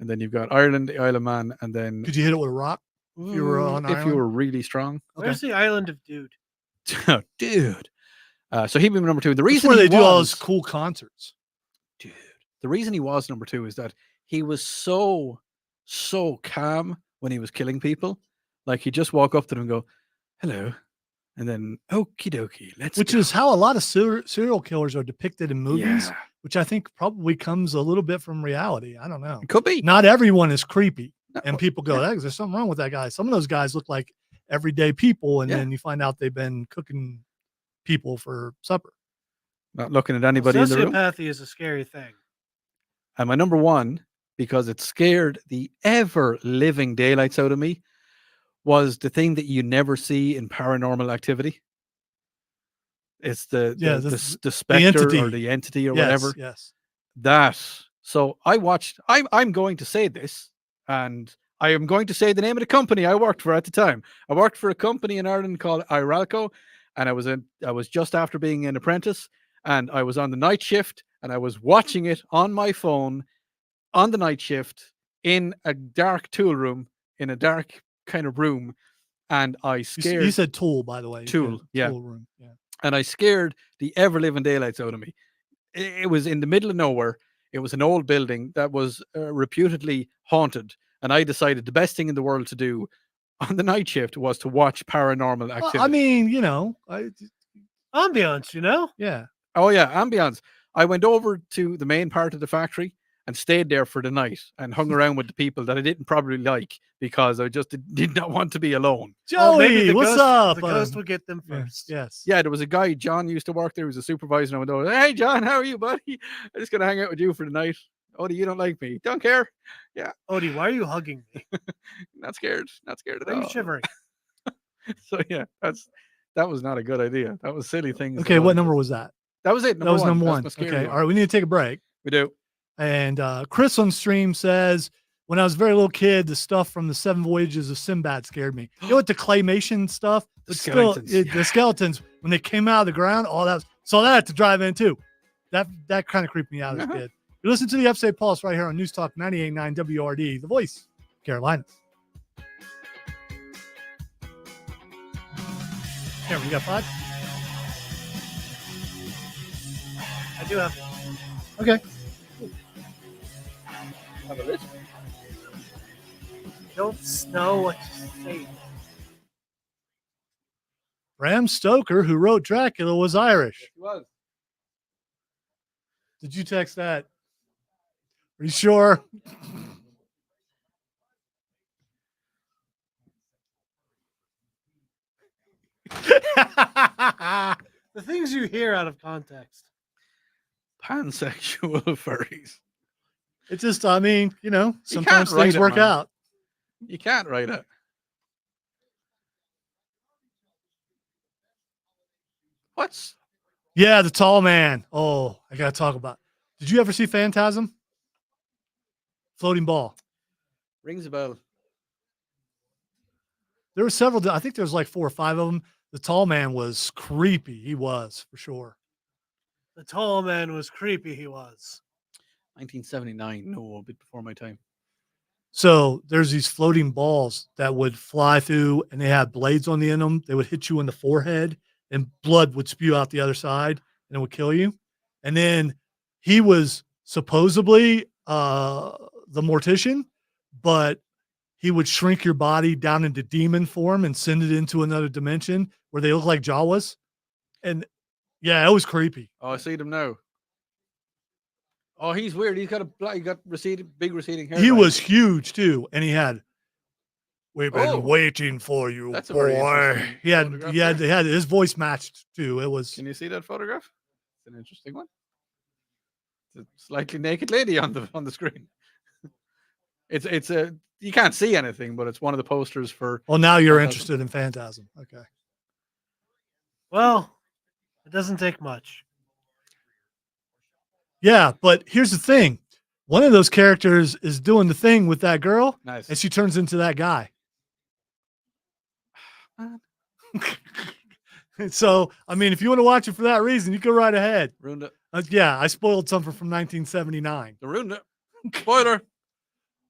And then you've got Ireland, the Isle of Man, and then Could you hit it with a rock? if you were on if you Ireland? were really strong. where's the island of Dude? Dude. So he'd be number 2. The That's reason where he they do all those was- cool concerts. dude. The reason he was number 2 is that he was so calm when he was killing people. Like he'd just walk up to them and go, "Hello," and then okie dokie, let's Which go. is how a lot of serial killers are depicted in movies, Yeah. which I think probably comes a little bit from reality. I don't know. It could be. Not everyone is creepy, No, and people go, yeah. "Hey, there's something wrong with that guy." Some of those guys look like everyday people, and Yeah. then you find out they've been cooking people for supper. Not looking at anybody in the room. Sociopathy is a scary thing. And my number 1, because it scared the ever living daylights out of me, was the thing that you never see in Paranormal Activity. It's the specter entity. or the entity or Yes, whatever. yes. That. So I watched. I'm going to say this, and I am going to say the name of the company I worked for at the time. I worked for a company in Ireland called Iralco, and I was just after being an apprentice, and I was on the night shift, and I was watching it on my phone on the night shift in a dark tool room, in a dark kind of room, and I You scared said tool, by the way. Tool, yeah. Tool room. Yeah. and I scared the ever living daylights out of me. It was in the middle of nowhere. It was an old building that was reputedly haunted, and I decided the best thing in the world to do on the night shift was to watch Paranormal Activity. Well, I mean, Ambiance, you know? yeah. Oh yeah, ambiance. I went over to the main part of the factory and stayed there for the night and hung around with the people that I didn't probably like because I just did not want to be alone. Well, maybe Joey, the what's ghost- up? The ghost will get them first. Yes. Yeah, there was a guy, John used to work there, he was a supervisor, and I went over, "Hey John, how are you, buddy? I'm just gonna hang out with you for the night." "Oh, you don't like me?" "Don't care." Odie, why are you hugging me? Not scared at Why are you all. shivering? So yeah, that was not a good idea. That was silly things. Okay, what number was that? That was it. That was number That's one. my scary Okay. one. All right. We need to take a break. We do. And Chris on stream says, when I was a very little kid, the stuff from the 7 Voyages of Sinbad scared me. You know what? The claymation stuff, The but still, skeletons, the skeletons, when they came out of the ground, saw that at the drive-in too. That kind of creeped me out as a Uh-huh. kid. You listen to the Upstate Pulse right here on News Talk 98.9 WRD, the voice, Carolinas. Cameron, you got 5? I do have. Okay. Have a list. Don't know what to say. Bram Stoker, who wrote Dracula, was Irish. He was. Did you text that? Are you sure? The things you hear out of context. Pansexual furries. It's just, I mean, sometimes can't write things it, work man. out. You can't write it. What's Yeah, the tall man. Oh, I got to talk about. Did you ever see Phantasm? Floating ball. rings a bell? there were several. I think there was like 4 or 5 of them. The tall man was creepy. He was for sure. The tall man was creepy. He was. 1979. No, a bit before my time. So there's these floating balls that would fly through, and they had blades on the end of them. They would hit you in the forehead, and blood would spew out the other side, and it would kill you. And then he was supposedly the mortician, but he would shrink your body down into demon form and send it into another dimension where they look like Jawas. And yeah, it was creepy. Oh, I see them now. Oh, he's weird. He got big receding hair. He was huge too, and he had. We've been Oh. waiting for you, That's a very boy. interesting He had photograph his voice matched too. It was. Can you see that photograph? It's an interesting one. It's a slightly naked lady on the screen. It's a you can't see anything, but it's one of the posters for. Well, now you're Phantasm. interested in Phantasm. Okay. Well, it doesn't take much. Yeah, but here's the thing. One of those characters is doing the thing with that girl, Nice. and she turns into that guy. So, I mean, if you want to watch it for that reason, you go right ahead. Ruined it. Yeah, I spoiled something from 1979. They ruined it. Spoiler.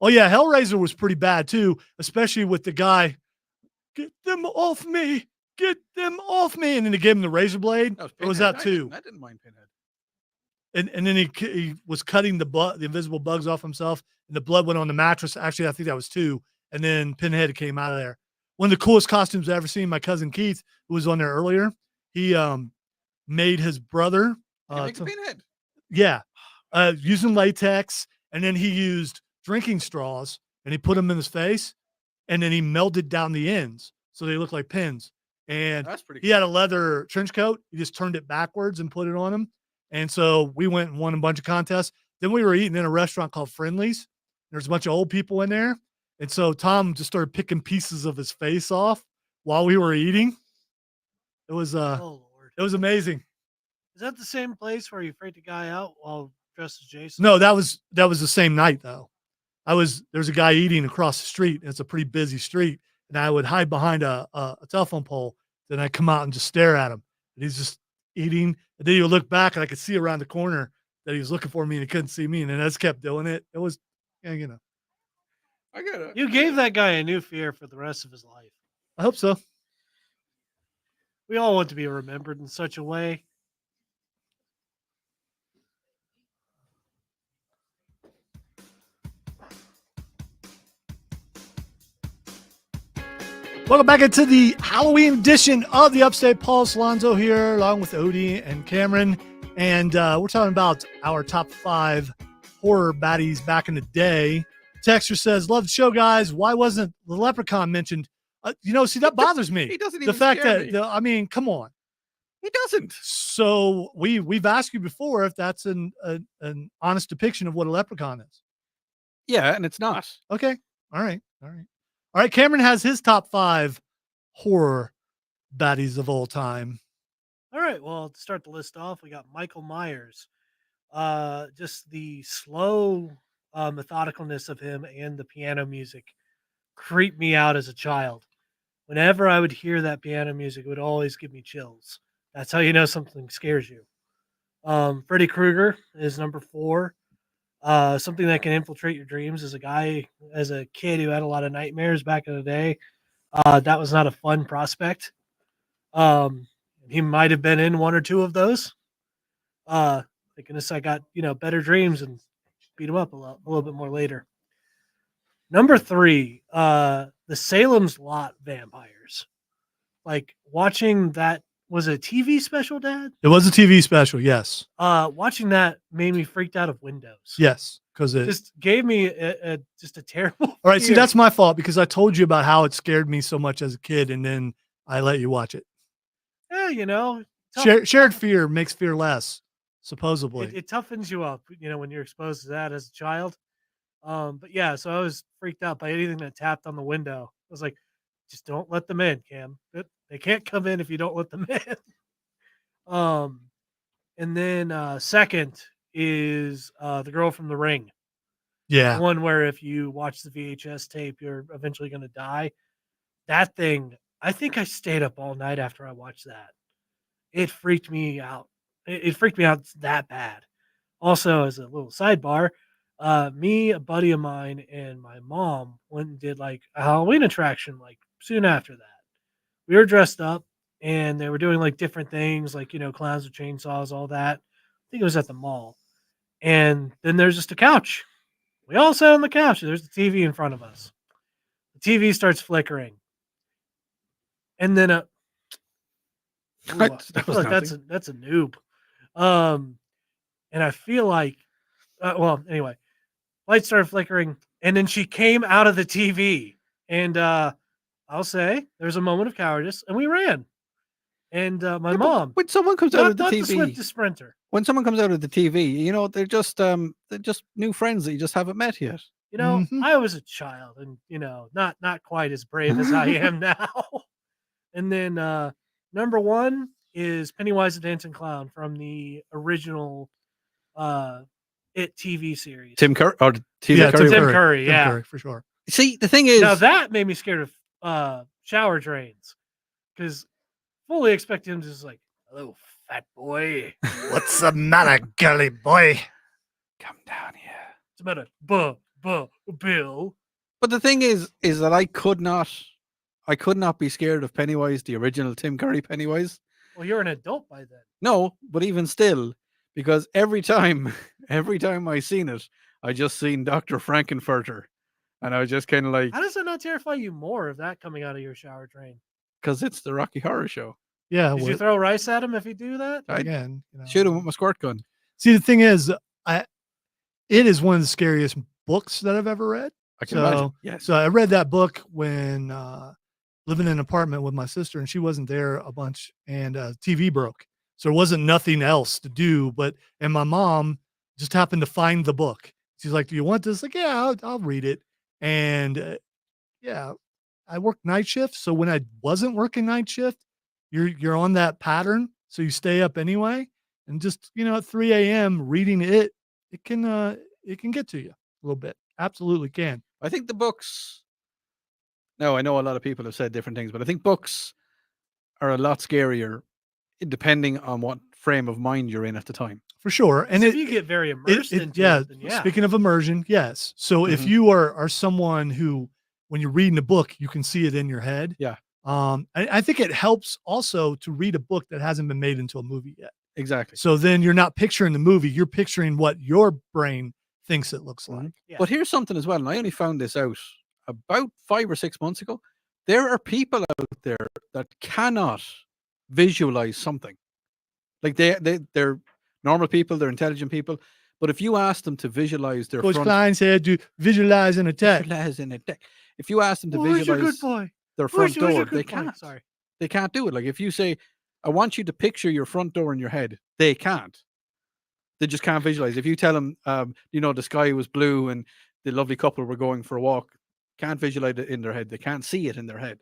Oh, yeah, Hellraiser was pretty bad, too, especially with the guy, get them off me, get them off me. And then they gave him the razor blade. That It was Pinhead. that, too. I didn't mind Pinhead. And then he was cutting the invisible bugs off himself, and the blood went on the mattress. Actually, I think that was 2. And then Pinhead came out of there. One of the coolest costumes I've ever seen. My cousin Keith, who was on there earlier, he made his brother. Can you make a Pinhead? Yeah, using latex, and then he used drinking straws, and he put them in his face, and then he melted down the ends so they look like pins. And That's pretty. he had a leather trench coat. He just turned it backwards and put it on him. And so we went and won a bunch of contests. Then we were eating in a restaurant called Friendly's. There's a bunch of old people in there. And so Tom just started picking pieces of his face off while we were eating. It was Oh Lord! it was amazing. Is that the same place where you freaked the guy out while dressed as Jason? No, that was the same night though. There's a guy eating across the street, and it's a pretty busy street. And I would hide behind a telephone pole. Then I come out and just stare at him. And he's just eating. And then he would look back, and I could see around the corner that he was looking for me, and he couldn't see me. And then I just kept doing it. It was, yeah, you know. I get it. You gave that guy a new fear for the rest of his life. I hope so. We all want to be remembered in such a way. Welcome back into the Halloween edition of the Upstate Puls. Lonzo here, along with Odie and Cameron. And we're talking about our top 5 horror baddies back in the day. Texter says, love the show, guys. Why wasn't the Leprechaun mentioned? See, that bothers me. He doesn't The even fact scare that, me. I mean, come on. He doesn't. So we've asked you before if that's an honest depiction of what a leprechaun is. Yeah, and it's not. Okay. All right. All right. Cameron has his top 5 horror baddies of all time. All right. Well, to start the list off, we got Michael Myers. Just the slow methodicalness of him and the piano music creeped me out as a child. Whenever I would hear that piano music, it would always give me chills. That's how you know something scares you. Freddy Krueger is number 4. Something that can infiltrate your dreams. As a kid who had a lot of nightmares back in the day, that was not a fun prospect. He might have been in 1 or 2 of those. Thank goodness I got better dreams and beat him up a little bit more later. Number 3, the Salem's Lot vampires. Like watching that was a TV special, Dad. It was a TV special. Yes. Watching that made me freaked out of Windows. Yes. Because it Just gave me just a terrible. all right. See, fear. that's my fault because I told you about how it scared me so much as a kid, and then I let you watch it. Yeah, tough- Shared fear makes fear less, supposedly. it toughens you up, when you're exposed to that as a child. But yeah, so I was freaked out by anything that tapped on the window. I was like, just don't let them in, Cam. They can't come in if you don't let them in. And then second is the girl from The Ring. Yeah. The one where if you watch the VHS tape, you're eventually going to die. that thing, I think I stayed up all night after I watched that. It freaked me out. It freaked me out that bad. Also, as a little sidebar, me, a buddy of mine, and my mom went and did like a Halloween attraction like soon after that. We were dressed up and they were doing like different things, like, clowns with chainsaws, all that. I think it was at the mall. And then there's just a couch. We all sat on the couch. There's the TV in front of us. The TV starts flickering. And then ooh, I That feel was like nothing. that's a noob. And I feel like, well, anyway, lights started flickering, and then she came out of the TV, and I'll say there's a moment of cowardice, and we ran. And my Yeah, but mom, when someone comes out of the not the TV, swiftest sprinter. when someone comes out of the TV, they're just new friends that you just haven't met yet. Mhm. I was a child, and not quite as brave as I am now. And then number one is Pennywise the Dancing Clown from the original It TV series. Tim Curry or TV Yeah, Curry. Tim one. Curry, Tim yeah. Curry, for sure. See, the thing is, Now that made me scared of shower drains, because fully expected him to just like, hello, fat boy. What's the matter, girly boy? come down here. It's about a Bill. But the thing is that I could not be scared of Pennywise, the original Tim Curry Pennywise. Well, you're an adult by then. No, but even still, because every time I seen it, I just seen Dr. Frankenfurter. And I was just kind of like, How does that not terrify you more of that coming out of your shower drain? because it's the Rocky Horror Show. Yeah, Did you throw rice at him if you do that? I again, shoot him with my squirt gun. See, the thing is, it is one of the scariest books that I've ever read. I can imagine. Yes. So I read that book when living in an apartment with my sister, and she wasn't there a bunch, and TV broke. So there wasn't nothing else to do. And my mom just happened to find the book. She's like, "Do you want this?" Like, "Yeah, I'll read it." And yeah, I worked night shift. So when I wasn't working night shift, you're on that pattern. So you stay up anyway. And just, at 3 a.m. reading it can get to you a little bit. Absolutely can. I think the books. Now, I know a lot of people have said different things, but I think books are a lot scarier depending on what frame of mind you're in at the time. For sure. And if you get very immersed into it, then yeah. Speaking of immersion, yes. So if you are someone who, when you're reading a book, you can see it in your head. Yeah. I think it helps also to read a book that hasn't been made into a movie yet. Exactly. So then you're not picturing the movie, you're picturing what your brain thinks it looks like. Yeah. But here's something as well, and I only found this out about 5 or 6 months ago. There are people out there that cannot visualize something. Like they're normal people, they're intelligent people, but if you ask them to visualize their Coach Klein said to visualize an attack. If you ask them to visualize their front door, they can't. Sorry. They can't do it. Like if you say, I want you to picture your front door in your head, they can't. They just can't visualize. If you tell them, the sky was blue and the lovely couple were going for a walk, can't visualize it in their head. They can't see it in their head.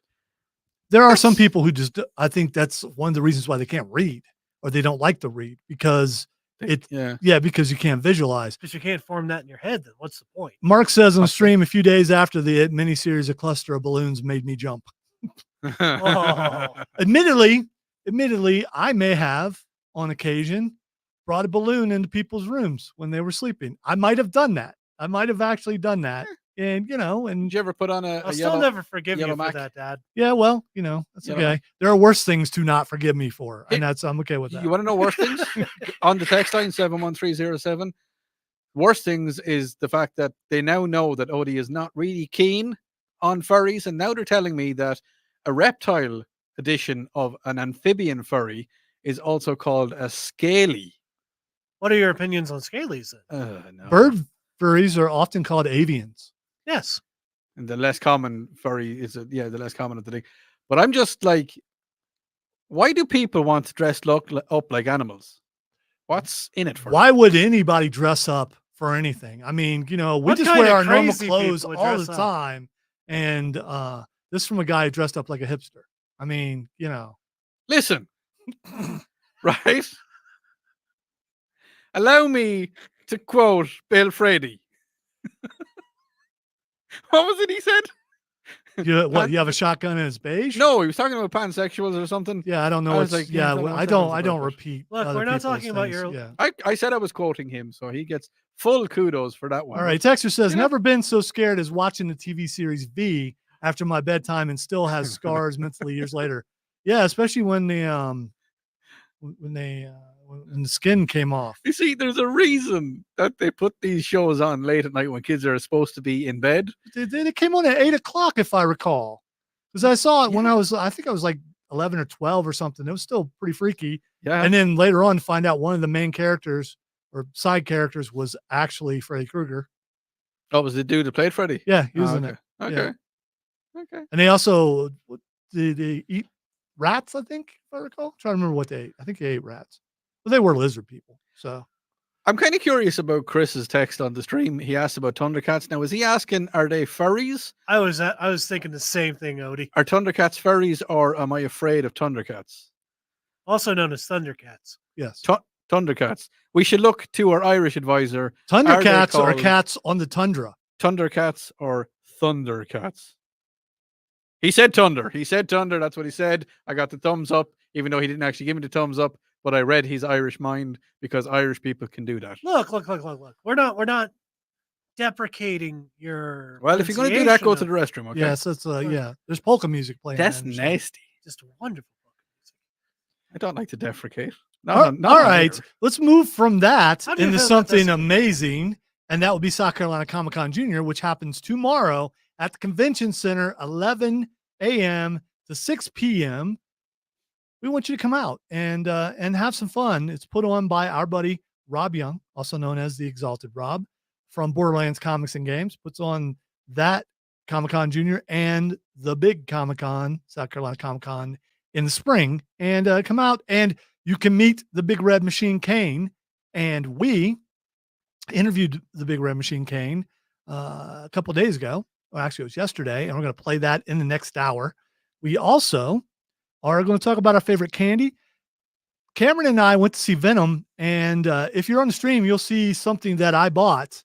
There are some people who just, I think that's one of the reasons why they can't read or they don't like to read because because you can't visualize. Because you can't form that in your head, then what's the point? Mark says on stream a few days after the miniseries, A Cluster of Balloons made me jump. Oh. Admittedly, I may have on occasion brought a balloon into people's rooms when they were sleeping. I might have done that. I might have actually done that. And, Did you ever put on I'll still never forgive you for that, Dad. Yeah, well, that's okay. There are worse things to not forgive me for. And I'm okay with that. You want to know worse things? On the text line 71307. Worst things is the fact that they now know that Odie is not really keen on furries. And now they're telling me that a reptile edition of an amphibian furry is also called a scaly. What are your opinions on scalies then? No. Bird furries are often called avians. Yes. And the less common furry is the less common of the thing. But I'm just like, why do people want to dress up like animals? What's in it for? Why would anybody dress up for anything? I mean, we What just kind wear of our normal crazy clothes people would all dress the up? time. And this from a guy dressed up like a hipster. I mean, Listen, right? Allow me to quote Bill Frady. What was it he said? You have a shotgun and it's beige? No, he was talking about pansexuals or something. Yeah, I don't know. I was What's, like, yeah, yeah, don't know I what's don't. that I about, don't but- repeat. Look, other we're not people's talking about things, your- Yeah. I said I was quoting him, so he gets full kudos for that one. All right. Texter says, You know- never bbeen so scared as watching the TV series V after my bedtime and still has scars mentally years later. Yeah, especially when when the skin came off. You see, there's a reason that they put these shows on late at night when kids are supposed to be in bed. It came on at 8:00, if I recall. Because I saw it when I think I was like 11 or 12 or something. It was still pretty freaky. Yeah. And then later on, find out one of the main characters or side characters was actually Freddy Krueger. Oh, was the dude that played Freddy? Yeah, he was Oh, in okay. it. Okay. Yeah. Okay. And they also they eat rats, I think, if I recall. I'm trying to remember what they ate. I think they ate rats. But they were lizard people. So I'm kind of curious about Chris's text on the stream. He asked about Thundercats. Now, is he asking, are they furries? I was thinking the same thing, Odie. Are Thundercats furries, or am I afraid of Thundercats? Also known as Thundercats. yes. Thundercats. We should look to our Irish advisor. Are they Thundercats are called cats on the tundra. Thundercats or Thundercats? He said thunder. He said thunder. That's what he said. I got the thumbs up, even though he didn't actually give me the thumbs up. But I read his Irish mind because Irish people can do that. Look. We're not deprecating your. Well, if you're going to do that, go to the pronunciation restroom. Okay. Yes, that's yeah. There's polka music playing. That's I understand. nasty. of just wonderful. I don't like to defecate. All right, here. let's move from that How do you into feel about something this? amazing, and that will be South Carolina Comicon Junior, which happens tomorrow at the Convention Center, 11 a.m. to 6 p.m. We want you to come out and have some fun. It's put on by our buddy Rob Young, also known as the Exalted Rob, from Borderlands Comics and Games. Puts on that Comicon Junior and the big Comicon, South Carolina Comicon, in the spring. And come out and you can meet the Big Red Machine Kane. And we interviewed the Big Red Machine Kane a couple of days ago. Well, actually, it was yesterday, and we're going to play that in the next hour. We also are going to talk about our favorite candy. Cameron and I went to see Venom, and if you're on the stream, you'll see something that I bought.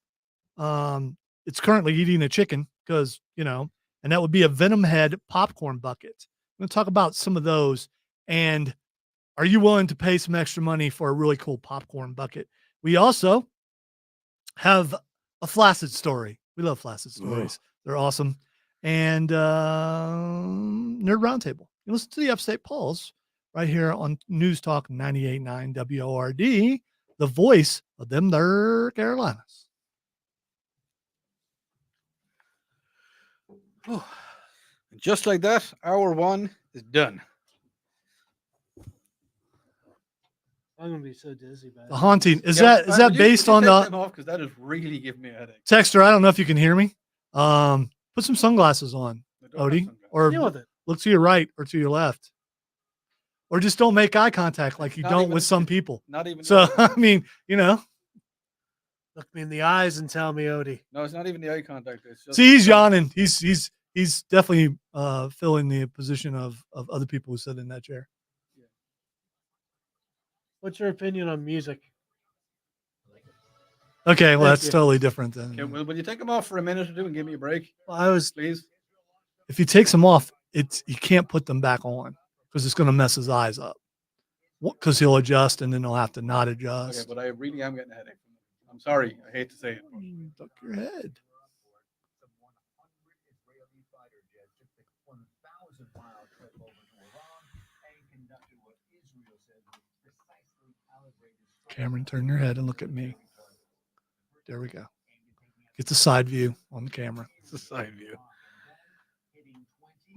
It's currently eating a chicken because, and that would be a Venom head popcorn bucket. I'm going to talk about some of those. And are you willing to pay some extra money for a really cool popcorn bucket? We also have a Flaccid story. We love Flaccid stories. They're awesome. And Nerd Roundtable. You listen to the Upstate Puls right here on News Talk 98.9 WORD, the voice of them there Carolinas. Just like that, hour one is done. I'm gonna be so dizzy by The Haunting. Is Yeah, that based on the because that is really giving me a headache. Texter? I don't know if you can hear me. Put some sunglasses on, I don't have Odie, sunglasses. or Deal with it. look to your right or to your left. Or just don't make eye contact like you Not don't even- with some people. Not even. So, I mean, Look me in the eyes and tell me, Odie. No, it's not even the eye contact. It's just see, he's yawning. He's definitely filling the position of other people who sit in that chair. What's your opinion on music? Okay, well, Thank that's you. totally different then. Okay, will you take them off for a minute or two and give me a break, Well, I was please? If he takes them off, you can't put them back on because it's going to mess his eyes up. Because he'll adjust and then he'll have to not Okay, adjust. but I really am getting a headache. I'm sorry. I hate to say it. Duck your head. Cameron, turn your head and look at me. There we go. Get the side view on the camera. It's a side view.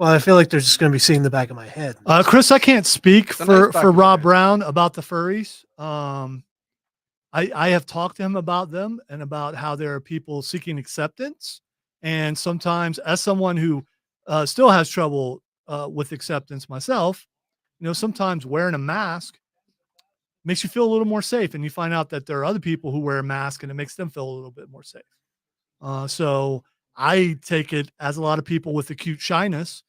I feel like they're just gonna be seeing the back of my head. Chris, I can't speak It's a for nice back for of the Rob head. Brown about the furries. I have talked to him about them and about how there are people seeking acceptance, and sometimes, as someone who still has trouble with acceptance myself, sometimes wearing a mask makes you feel a little more safe, and you find out that there are other people who wear a mask, and it makes them feel a little bit more safe. So I take it as a lot of people with acute shyness,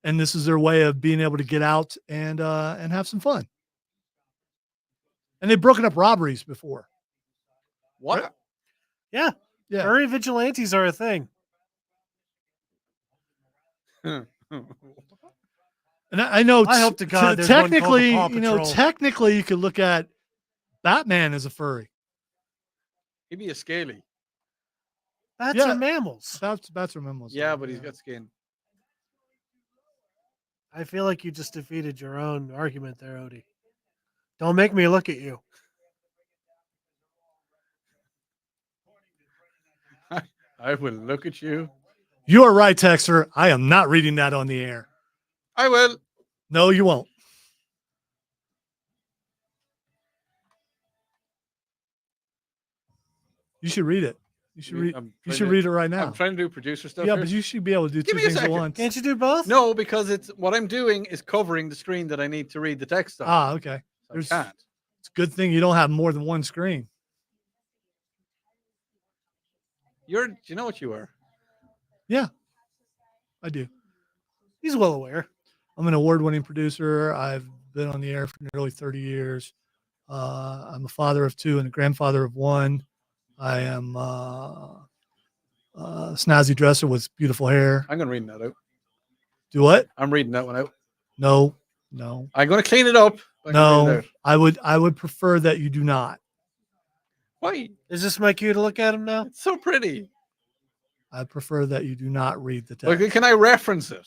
and this is their way of being able to get out and have some fun. And they've broken up robberies before. What? Yeah, Yeah. furry vigilantes are a thing. And I know I hope to God there's one called the technically, Paw you know, Patrol. technically you could look at Batman as a furry. He'd be a scaly. Bats Yeah. are mammals. Bats are mammals. Yeah, but he's got skin. I feel like you just defeated your own argument there, Odie. Don't make me look at you. I will look at you. You are right, Texter. I am not reading that on the air. I will. No, you won't. You should read it. You should read. You should read it right now. I'm trying to do producer stuff. Yeah, here. but you should be able to do Give two me a things at second. once. Can't you do both? No, because it's what I'm doing is covering the screen that I need to read the text on. Ah, okay. So I can't. It's a good thing you don't have more than one screen. Do you know what you are? Yeah, I do. He's well aware. I'm an award-winning producer. I've been on the air for nearly 30 years. I'm a father of 2 and a grandfather of 1. I am a snazzy dresser with beautiful hair. I'm going to read that out. Do what? I'm reading that one out. No. I'm going to clean it up. No, I would prefer that you do not. Why? Is this my cue to look at him now? It's so pretty. I prefer that you do not read the text. Okay, can I reference it?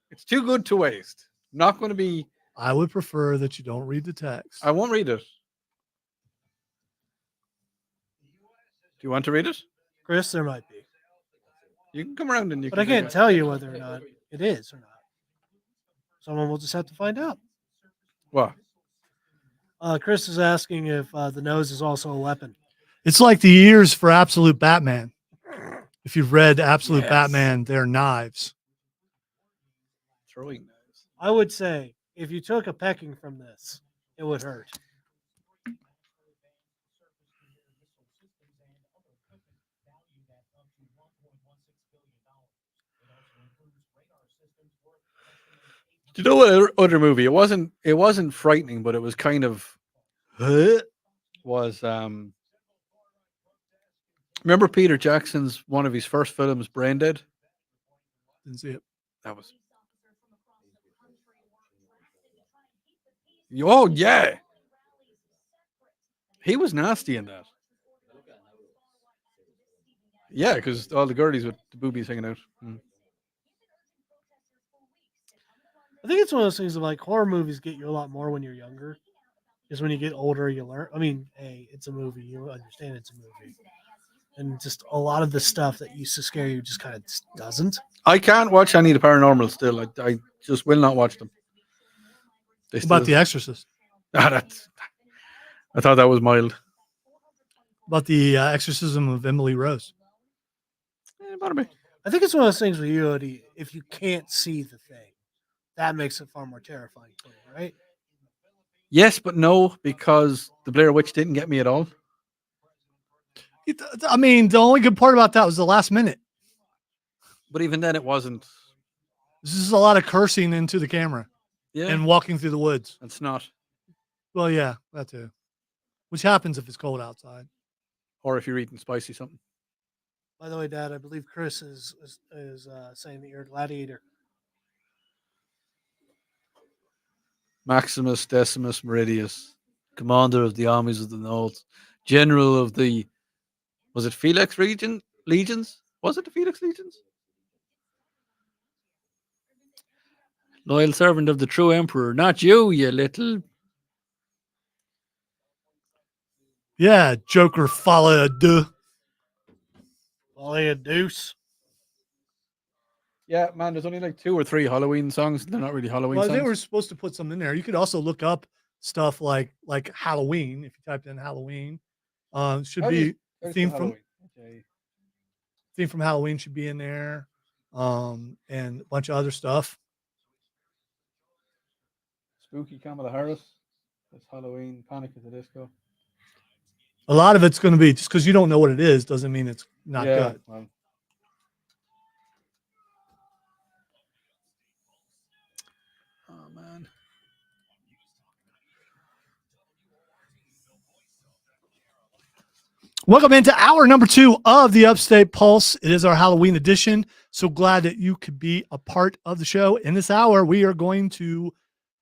It's too good to waste. Not going to be. I would prefer that you don't read the text. I won't read it. Do you want to read it? Chris, there might be. You can come around and you But can. I can't tell you whether or not it is or not. Someone will just have to find out. What? Chris is asking if the nose is also a weapon. It's like the ears for Absolute Batman. If you've read Absolute Yes. Batman, they're knives. Throwing knives. I would say if you took a pecking from this, it would hurt. Do you know what other movie? It wasn't frightening, but it was kind of was remember Peter Jackson's one of his first films, Brain Dead? Didn't see it. That was. Oh yeah. He was nasty in that. Yeah, because all the girlies with the boobies hanging out. Mm. I think it's one of those things of like horror movies get you a lot more when you're younger. Because when you get older, you learn. I mean, hey, it's a movie. You understand it's a movie. And just a lot of the stuff that used to scare you just kind of doesn't. I can't watch any of the paranormal still. I just will not watch them. They What about still- The Exorcist? I thought that was mild. About the exorcism of Emily Rose? Bother me. I think it's one of those things with you, Odie, if you can't see the thing, that makes it far more terrifying for you, right? Yes, but no, because the Blair Witch didn't get me at all. I mean, the only good part about that was the last minute. But even then, it wasn't. This is a lot of cursing into the camera Yeah, and walking through the woods. it's not. Well, yeah, that too. Which happens if it's cold outside. Or if you're eating spicy something. By the way, Dad, I believe Chris is saying that you're a gladiator. Maximus Decimus Meridius, commander of the armies of the north, general of the, was it Felix legions? Was it the Felix legions? Loyal servant of the true emperor, not you, you little. Yeah, Joker follow de. Volley a deuce. Yeah, man, there's only like 2 or 3 Halloween songs. They're not really Halloween Well, songs. they were supposed to put some in there. You could also look up stuff like Halloween. If you typed in Halloween, should How do be you- there's the theme from Halloween. Okay. theme from Halloween should be in there, and a bunch of other stuff. Spooky Kamala Harris. That's Halloween. Panic at the Disco. A lot of it's going to be just because you don't know what it is doesn't mean it's not good. Well. Oh man. Welcome into hour number 2 of the Upstate Pulse. It is our Halloween edition. So glad that you could be a part of the show. In this hour, we are going to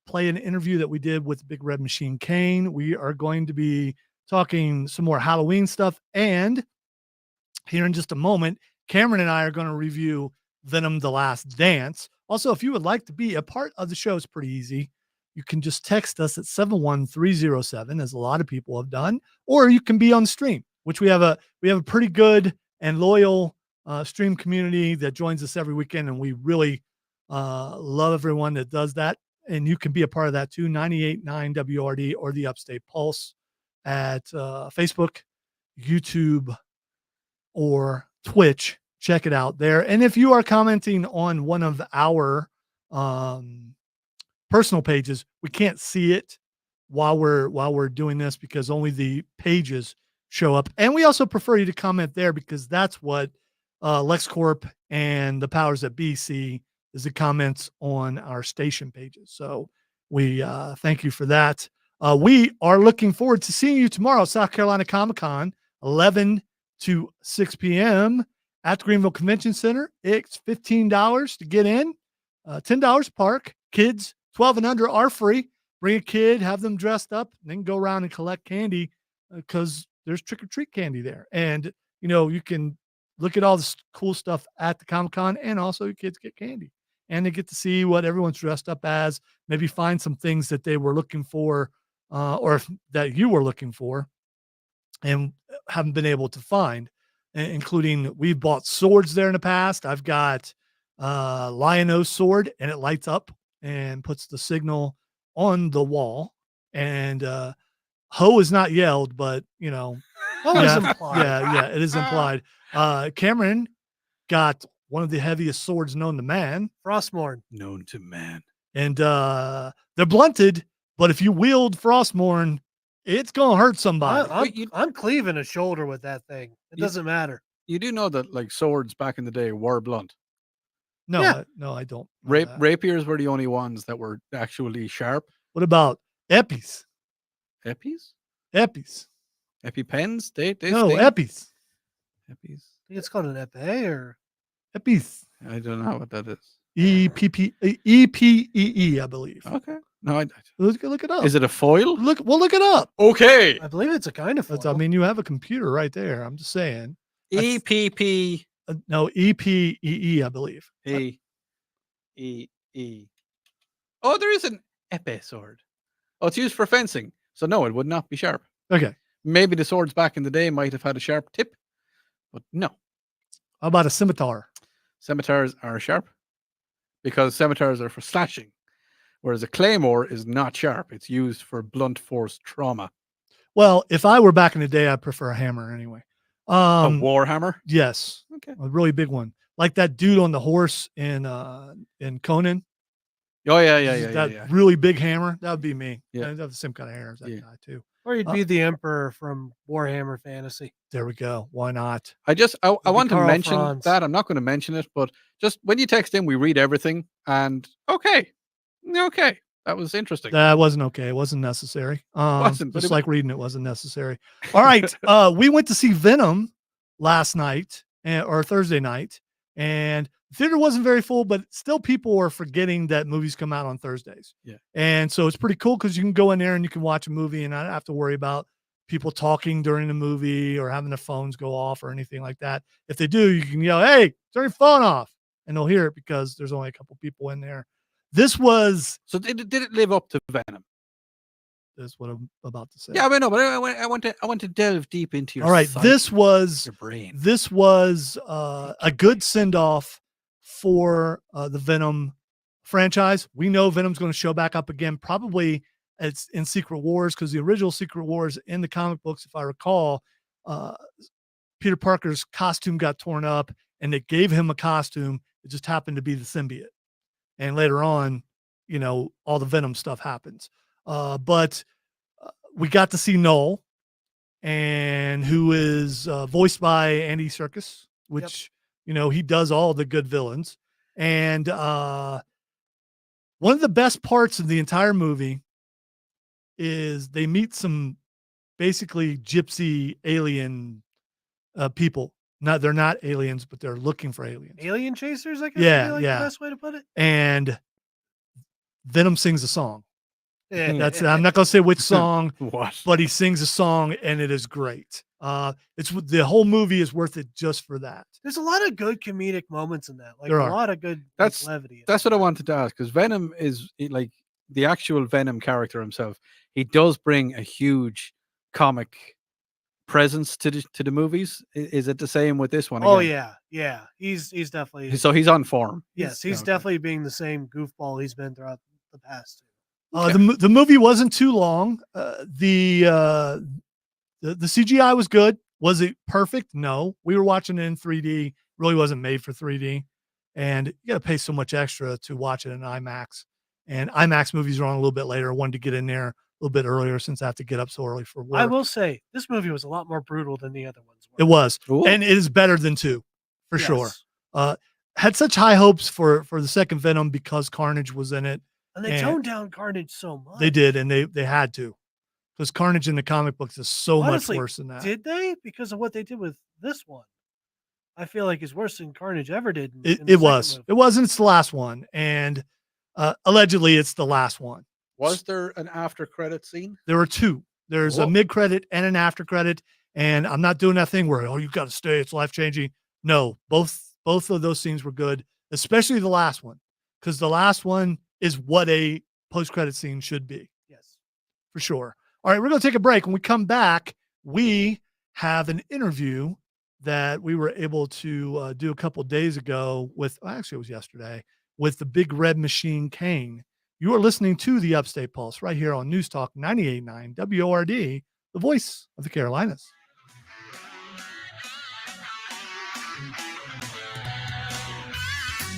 play an interview that we did with Big Red Machine Kane. We are going to be talking some more Halloween stuff. And here in just a moment, Cameron and I are going to review Venom: The Last Dance. Also, if you would like to be a part of the show, it's pretty easy. You can just text us at 71307, as a lot of people have done, or you can be on the stream, which we have a pretty good and loyal stream community that joins us every weekend, and we really love everyone that does that. And you can be a part of that too. 98.9 WRD or the Upstate Pulse at Facebook, YouTube, or Twitch. Check it out there. And if you are commenting on one of our personal pages, we can't see it while we're doing this because only the pages show up. And we also prefer you to comment there because that's what LexCorp and the powers that be see is the comments on our station pages. So we thank you for that. We are looking forward to seeing you tomorrow, South Carolina Comicon, 11 to 6 p.m. at the Greenville Convention Center. It's $15 to get in, $10 park. Kids 12 and under are free. Bring a kid, have them dressed up, and then go around and collect candy because there's trick-or-treat candy there. And, you can look at all this cool stuff at the Comic-Con, and also your kids get candy. And they get to see what everyone's dressed up as, maybe find some things that they were looking for or that you were looking for and haven't been able to find, including we've bought swords there in the past. I've got Lion-O sword, and it lights up and puts the signal on the wall. And Ho is not yelled, but Oh, it's implied. yeah, it is implied. Cameron got one of the heaviest swords known to man. Frostmourne. Known to man. And they're blunted, but if you wield Frostmourne, it's gonna hurt somebody. I'm cleaving a shoulder with that thing. It doesn't matter. You do know that like swords back in the day were blunt. No, Yeah. I don't. know that. Rapiers were the only ones that were actually sharp. What about epis? Epis? Epis. EpiPens? They No, sting. epis. Epis. I think it's called an epee or Epis. I don't know what that is. EPEE, I believe. Okay. No, I Look it up. is it a foil? Look it up. Okay. I believe it's a kind of. I mean, you have a computer right there. I'm just saying. EPP. No, EPEE, I believe. E. Oh, there is an epee sword. Oh, it's used for fencing. So no, it would not be sharp. Okay. Maybe the swords back in the day might have had a sharp tip, but no. How about a scimitar? Scimitars are sharp because scimitars are for slashing, whereas a claymore is not sharp. It's used for blunt force trauma. Well, if I were back in the day, I'd prefer a hammer anyway. A warhammer? Yes. Okay. A really big one. Like that dude on the horse in Conan. Oh, yeah. Really big hammer. That would be me. Yeah. I have the same kind of hair as that guy too. Or you'd be the Emperor from Warhammer Fantasy. There we go. Why not? I want to Karl mention Franz. that. I'm not going to mention it, but just when you text in, we read everything. And okay. That was interesting. That wasn't okay. It wasn't necessary. Wasn't, but just it- like reading it wasn't necessary. All right. We went to see Venom last night or Thursday night, and the theater wasn't very full, but still people are forgetting that movies come out on Thursdays. Yeah. And so it's pretty cool because you can go in there and you can watch a movie and not have to worry about people talking during the movie or having their phones go off or anything like that. If they do, you can yell, "Hey, turn your phone off," and they'll hear it because there's only a couple people in there. This was So did it live up to Venom? is what I'm about to say. Yeah, I know, but I want to delve deep into your All right. psyche, This was your brain. This was a good send off for the Venom franchise. We know Venom's going to show back up again. Probably it's in Secret Wars because the original Secret Wars in the comic books, if I recall, Peter Parker's costume got torn up and they gave him a costume. It just happened to be the symbiote. And later on, all the Venom stuff happens. But we got to see Null, and who is voiced by Andy Serkis, which, he does all the good villains. And one of the best parts of the entire movie is they meet some basically gypsy alien people. They're not aliens, but they're looking for aliens. Alien chasers, I guess Yeah, would be yeah. the best way to put it. And Venom sings a song. That's I'm not gonna say which song, What? but he sings a song and it is great. It's the whole movie is worth it just for that. There's a lot of good comedic moments in that. Like There a are. lot of good That's- levity. That's what I wanted to ask, because Venom is like the actual Venom character himself. He does bring a huge comic presence to the movies. Is it the same with this one? Oh again? yeah. He's definitely So he's on form. yes, he's okay. definitely being the same goofball he's been throughout the past. The movie wasn't too long. The CGI was good. Was it perfect? No. We were watching it in 3D. Really wasn't made for 3D, and you got to pay so much extra to watch it in IMAX. And IMAX movies are on a little bit later. I wanted to get in there a little bit earlier since I have to get up so early for work. I will say this movie was a lot more brutal than the other ones were. It was, Ooh. and it is better than 2 for sure. Yes. Had such high hopes for the second Venom because Carnage was in it. And they And toned down Carnage so much. They did, and they had to, because Carnage in the comic books is so Honestly, much worse than that. Did they? Because of what they did with this one. I feel like it's worse than Carnage ever did. In the It second was. movie. It wasn't. It's the last one, and allegedly, it's the last one. Was there an after credit scene? There were 2. There's a Whoa. mid credit and an after credit, and I'm not doing that thing where you got to stay. It's life changing. No, both of those scenes were good, especially the last one, because the last one is what a post credit scene should be. Yes. For sure. All right, we're going to take a break. When we come back, we have an interview that we were able to do a couple of days ago with, actually, it was yesterday, with the Big Red Machine Kane. You are listening to the Upstate Pulse right here on News Talk 98.9 WORD, the voice of the Carolinas.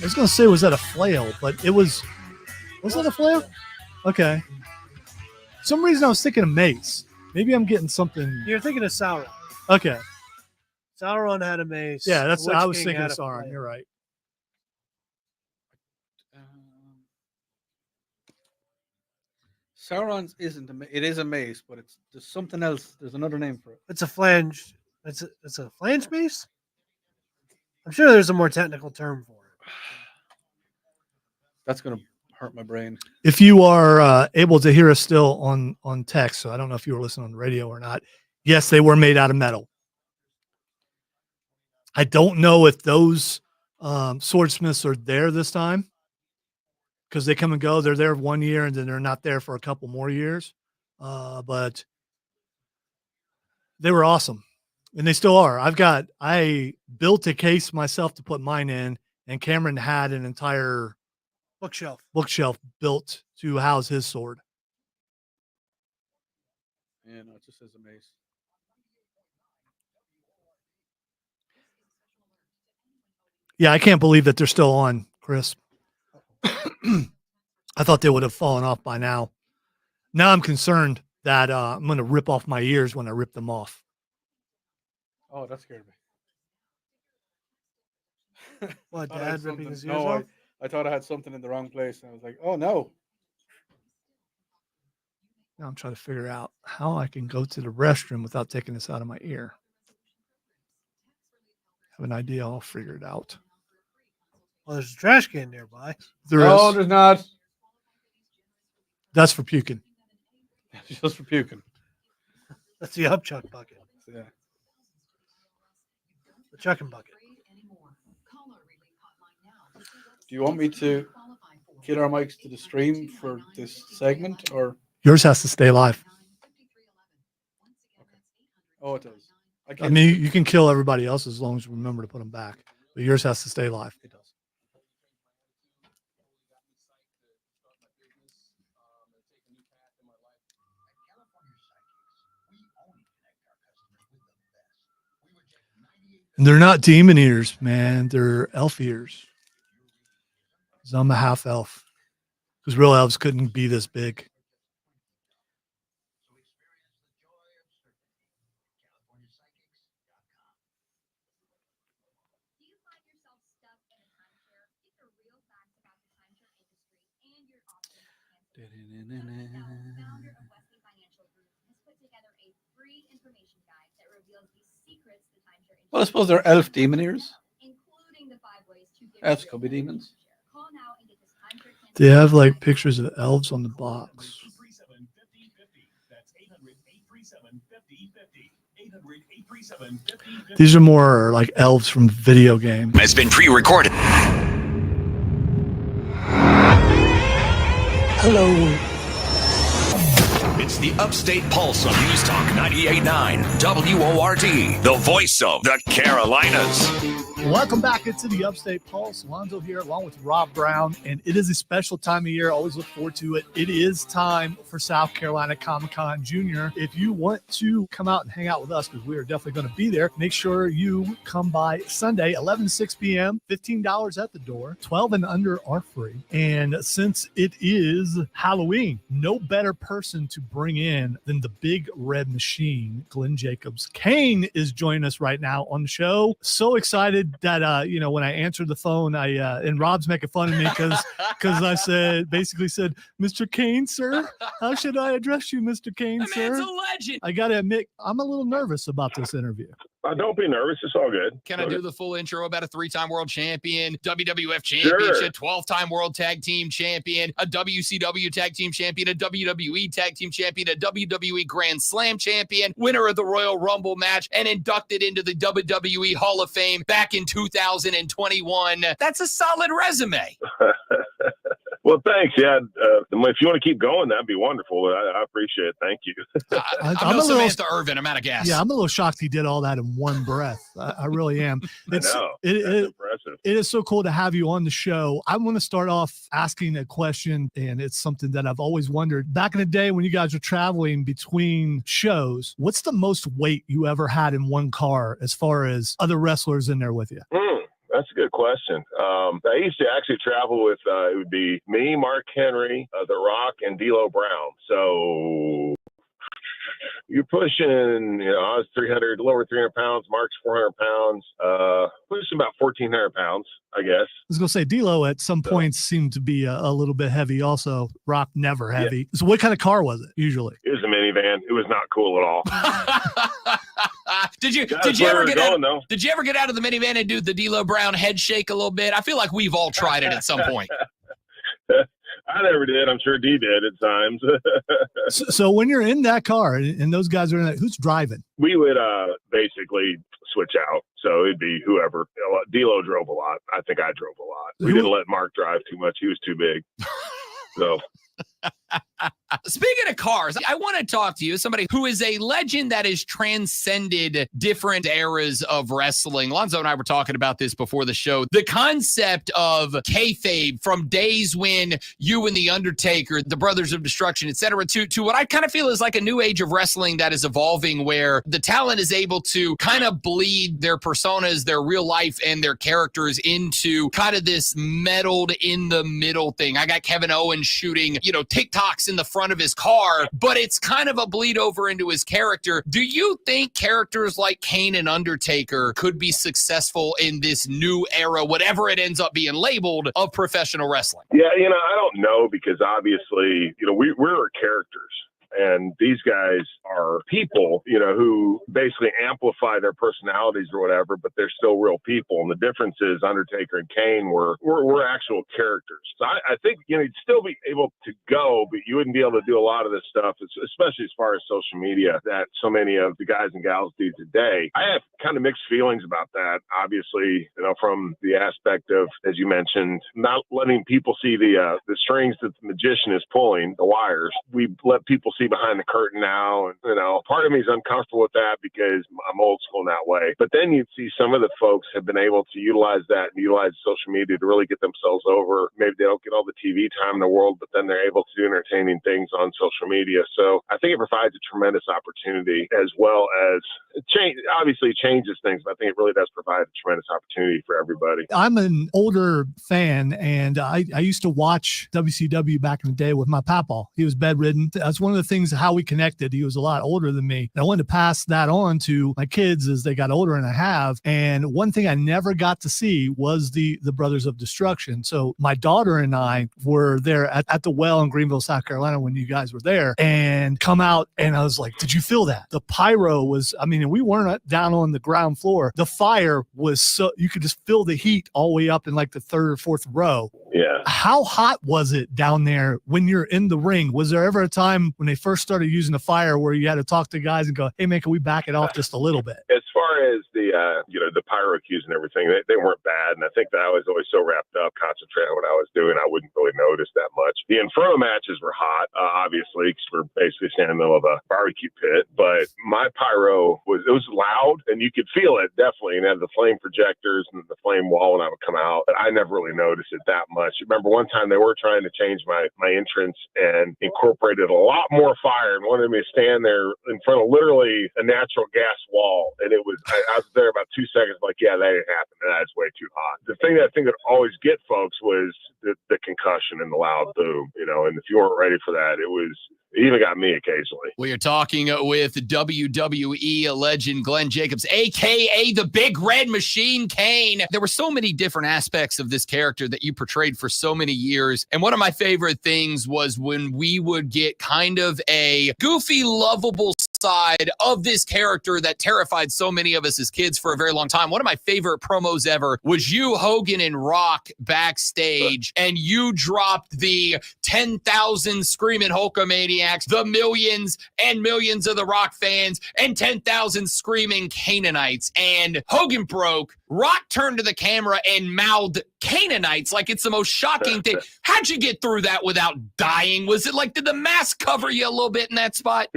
I was going to say, was that a flail? But it was that a flail? Okay. For some reason I was thinking of mace. Maybe I'm getting something. You're thinking of Sauron. Okay. Sauron had a mace. Yeah, the that's Witch I was King thinking had of a Sauron. flail. You're right. Sauron's isn't it is a mace, but there's something else. There's another name for it. It's a flange. It's a flange mace. I'm sure there's a more technical term for it. That's gonna hurt my brain. If you are able to hear us still on text, so I don't know if you were listening on the radio or not. Yes, they were made out of metal. I don't know if those swordsmiths are there this time, because they come and go. They're there 1 year and then they're not there for a couple more years. But they were awesome, and they still are. I built a case myself to put mine in, and Cameron had an entire bookshelf built to house his sword. Yeah, no, it just says a mace. Yeah, I can't believe that they're still on, Chris. I thought they would have fallen off by now. Now I'm concerned that I'm going to rip off my ears when I rip them off. Oh, that scared me. What, Thought I had Dad ripping something- his ears no, off? I thought I had something in the wrong place, and I was like, "Oh no!" Now I'm trying to figure out how I can go to the restroom without taking this out of my ear. Have an idea. I'll figure it out. Well, there's a trash can nearby. There No, is. there's not. That's for puking. It's just for puking. That's the upchuck bucket. Yeah. The chucking bucket. Do you want me to kill our mics to the stream for this segment, or? Yours has to stay live. Oh, it does. I mean, you can kill everybody else as long as you remember to put them back, but yours has to stay live. It does. And they're not demon ears, man. They're elf ears. 'Cause I'm a half elf. Because real elves couldn't be this big. Well, I suppose they're elf demon ears. Elves could be demons. They have like pictures of elves on the box. These are more like elves from video games. Has been pre-recorded. Hello. It's the Upstate Pulse on News Talk 98.9 WORD, the voice of the Carolinas. Welcome back into the Upstate Pulse. Lonzo here along with Rob Brown, and it is a special time of year. Always look forward to it. It is time for South Carolina Comicon Junior. If you want to come out and hang out with us, because we are definitely going to be there, make sure you come by Sunday, 11 to 6 p.m., $15 at the door, 12 and under are free. And since it is Halloween, no better person to bring in than the big red machine, Glenn Jacobs. Kane is joining us right now on the show. So excited that when I answered the phone, and Rob's making fun of me because I basically said, Mr. Kane, sir, how should I address you, Mr. Kane, sir? Man's a legend. I gotta admit, I'm a little nervous about this interview. Don't be nervous. It's all good. Can I do the full intro about a 3-time world champion, WWF championship, 12-time world tag team champion, a WCW tag team champion, a WWE tag team champion, a WWE Grand Slam champion, winner of the Royal Rumble match, and inducted into the WWE Hall of Fame back in 2021. That's a solid resume. Well, thanks. Yeah, if you want to keep going, that'd be wonderful. I appreciate it. Thank you. I'm no Samantha Irvin. I'm out of gas. Yeah, I'm a little shocked he did all that in one breath. I really am. That's impressive. It is so cool to have you on the show. I want to start off asking a question, and it's something that I've always wondered. Back in the day when you guys were traveling between shows, what's the most weight you ever had in one car as far as other wrestlers in there with you? That's a good question. I used to actually travel with, it would be me, Mark Henry, The Rock, and D'Lo Brown. So you're pushing, I was 300, lower 300 pounds. Mark's 400 pounds. Pushing about 1,400 pounds, I guess. I was going to say, D'Lo at some points seemed to be a little bit heavy also. Rock, never heavy. Yeah. So what kind of car was it usually? It was a minivan. It was not cool at all. Did you ever get out of the minivan and do the D'Lo Brown head shake a little bit? I feel like we've all tried it at some point. I never did. I'm sure D did at times. So when you're in that car and those guys are in it, who's driving? We would basically switch out. So it'd be whoever. D'Lo drove a lot. I think I drove a lot. We didn't let Mark drive too much. He was too big. So. Speaking of cars, I want to talk to you, somebody who is a legend that has transcended different eras of wrestling. Lonzo and I were talking about this before the show. The concept of kayfabe from days when you and The Undertaker, the Brothers of Destruction, etc., to what I kind of feel is like a new age of wrestling that is evolving where the talent is able to kind of bleed their personas, their real life, and their characters into kind of this meddled in the middle thing. I got Kevin Owens shooting, TikToks in the front of his car, but it's kind of a bleed over into his character. Do you think characters like Kane and Undertaker could be successful in this new era, whatever it ends up being labeled, of professional wrestling? Yeah, I don't know because obviously, we're characters. And these guys are people, who basically amplify their personalities or whatever, but they're still real people. And the difference is Undertaker and Kane were actual characters. So I think, you'd still be able to go, but you wouldn't be able to do a lot of this stuff, especially as far as social media that so many of the guys and gals do today. I have kind of mixed feelings about that, obviously, from the aspect of, as you mentioned, not letting people see the strings that the magician is pulling, the wires. We let people see behind the curtain now, and part of me is uncomfortable with that because I'm old school in that way. But then you'd see some of the folks have been able to utilize that and utilize social media to really get themselves over. Maybe they don't get all the TV time in the world, but then they're able to do entertaining things on social media. So I think it provides a tremendous opportunity, as well as obviously changes things, but I think it really does provide a tremendous opportunity for everybody. I'm an older fan, and I used to watch WCW back in the day with my papa. He was bedridden. That's one of the things, how we connected. He was a lot older than me. And I wanted to pass that on to my kids as they got older, and I have. And one thing I never got to see was the Brothers of Destruction. So my daughter and I were there at the well in Greenville, South Carolina when you guys were there, and come out, and I was like, did you feel that? The pyro was, I mean, we weren't down on the ground floor. The fire was so, you could just feel the heat all the way up in like the third or fourth row. Yeah. How hot was it down there when you're in the ring? Was there ever a time when they first started using the fire where you had to talk to guys and go, hey man, can we back it off just a little bit? As far as the the pyro cues and everything, they weren't bad, and I think that I was always so wrapped up, concentrating on what I was doing, I wouldn't really notice that much. The Inferno matches were hot, obviously, because we're basically standing in the middle of a barbecue pit. But my pyro was loud, and you could feel it definitely, and it had the flame projectors and the flame wall when I would come out. But I never really noticed it that much. Remember one time they were trying to change my entrance and incorporated a lot more fire and wanted me to stand there in front of literally a natural gas wall, and it was I was there about 2 seconds, like, yeah, that ain't happening. That's way too hot. The thing that I think would always get folks was the concussion and the loud boom, and if you weren't ready for that, it even got me occasionally. We are talking with WWE legend Glenn Jacobs, a.k.a. the Big Red Machine Kane. There were so many different aspects of this character that you portrayed for so many years. And one of my favorite things was when we would get kind of a goofy, lovable side of this character that terrified so many of us as kids for a very long time. One of my favorite promos ever was you, Hogan, and Rock backstage, and you dropped the 10,000 screaming Hulkamaniacs, the millions and millions of the Rock fans, and 10,000 screaming Canaanites. And Hogan broke. Rock turned to the camera and mouthed Canaanites like it's the most shocking thing. How'd you get through that without dying? Was it like, did the mask cover you a little bit in that spot?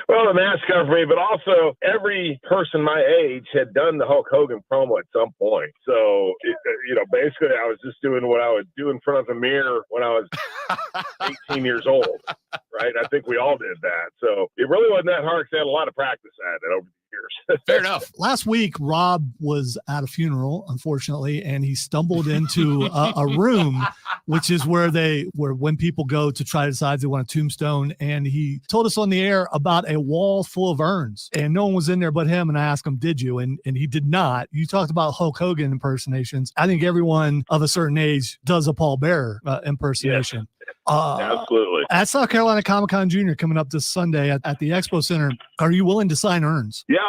Well, the mask covered me, but also every person my age had done the Hulk Hogan promo at some point. So, basically I was just doing what I would do in front of the mirror when I was 18 years old, right? I think we all did that. So it really wasn't that hard because I had a lot of practice at it over the years. Fair enough. Last week, Rob was at a funeral, unfortunately, and he stumbled into a room, which is where when people go to try to decide if they want a tombstone. And he told us on the air about a wall full of urns, and no one was in there but him. And I asked him, did you? And he did not. You talked about Hulk Hogan impersonations. I think everyone of a certain age does a Paul Bearer impersonation. Absolutely. At South Carolina Comicon Jr. coming up this Sunday at the Expo Center, are you willing to sign urns? Yeah.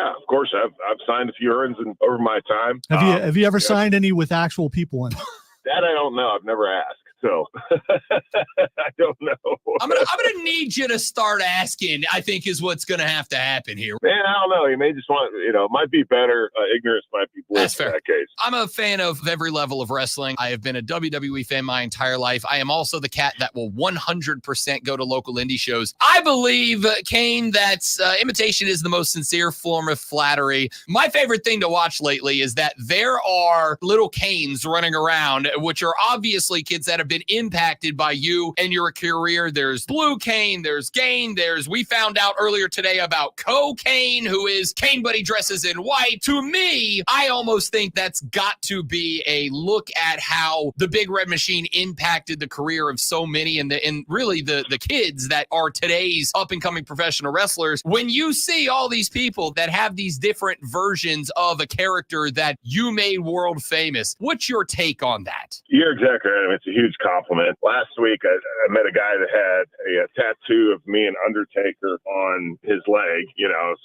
Of course, I've signed a few urns over my time. Have you ever signed any with actual people in it? That I don't know. I've never asked. So I don't know. I'm gonna need you to start asking, I think, is what's gonna have to happen here. Man, I don't know. You may just want, it might be better. Ignorance might be bliss. That's fair. In that case. I'm a fan of every level of wrestling. I have been a WWE fan my entire life. I am also the cat that will 100% go to local indie shows. I believe, Kane, that imitation is the most sincere form of flattery. My favorite thing to watch lately is that there are little Kanes running around, which are obviously kids that have been impacted by you and your career. There's Blue Kane, there's Gain, we found out earlier today about Cocaine, who is Kane but he dresses in white. To me, I almost think that's got to be a look at how the Big Red Machine impacted the career of so many and really the kids that are today's up and coming professional wrestlers. When you see all these people that have these different versions of a character that you made world famous, what's your take on that? You're exactly right. It's a huge compliment. Last week, I met a guy that had a tattoo of me and Undertaker on his leg,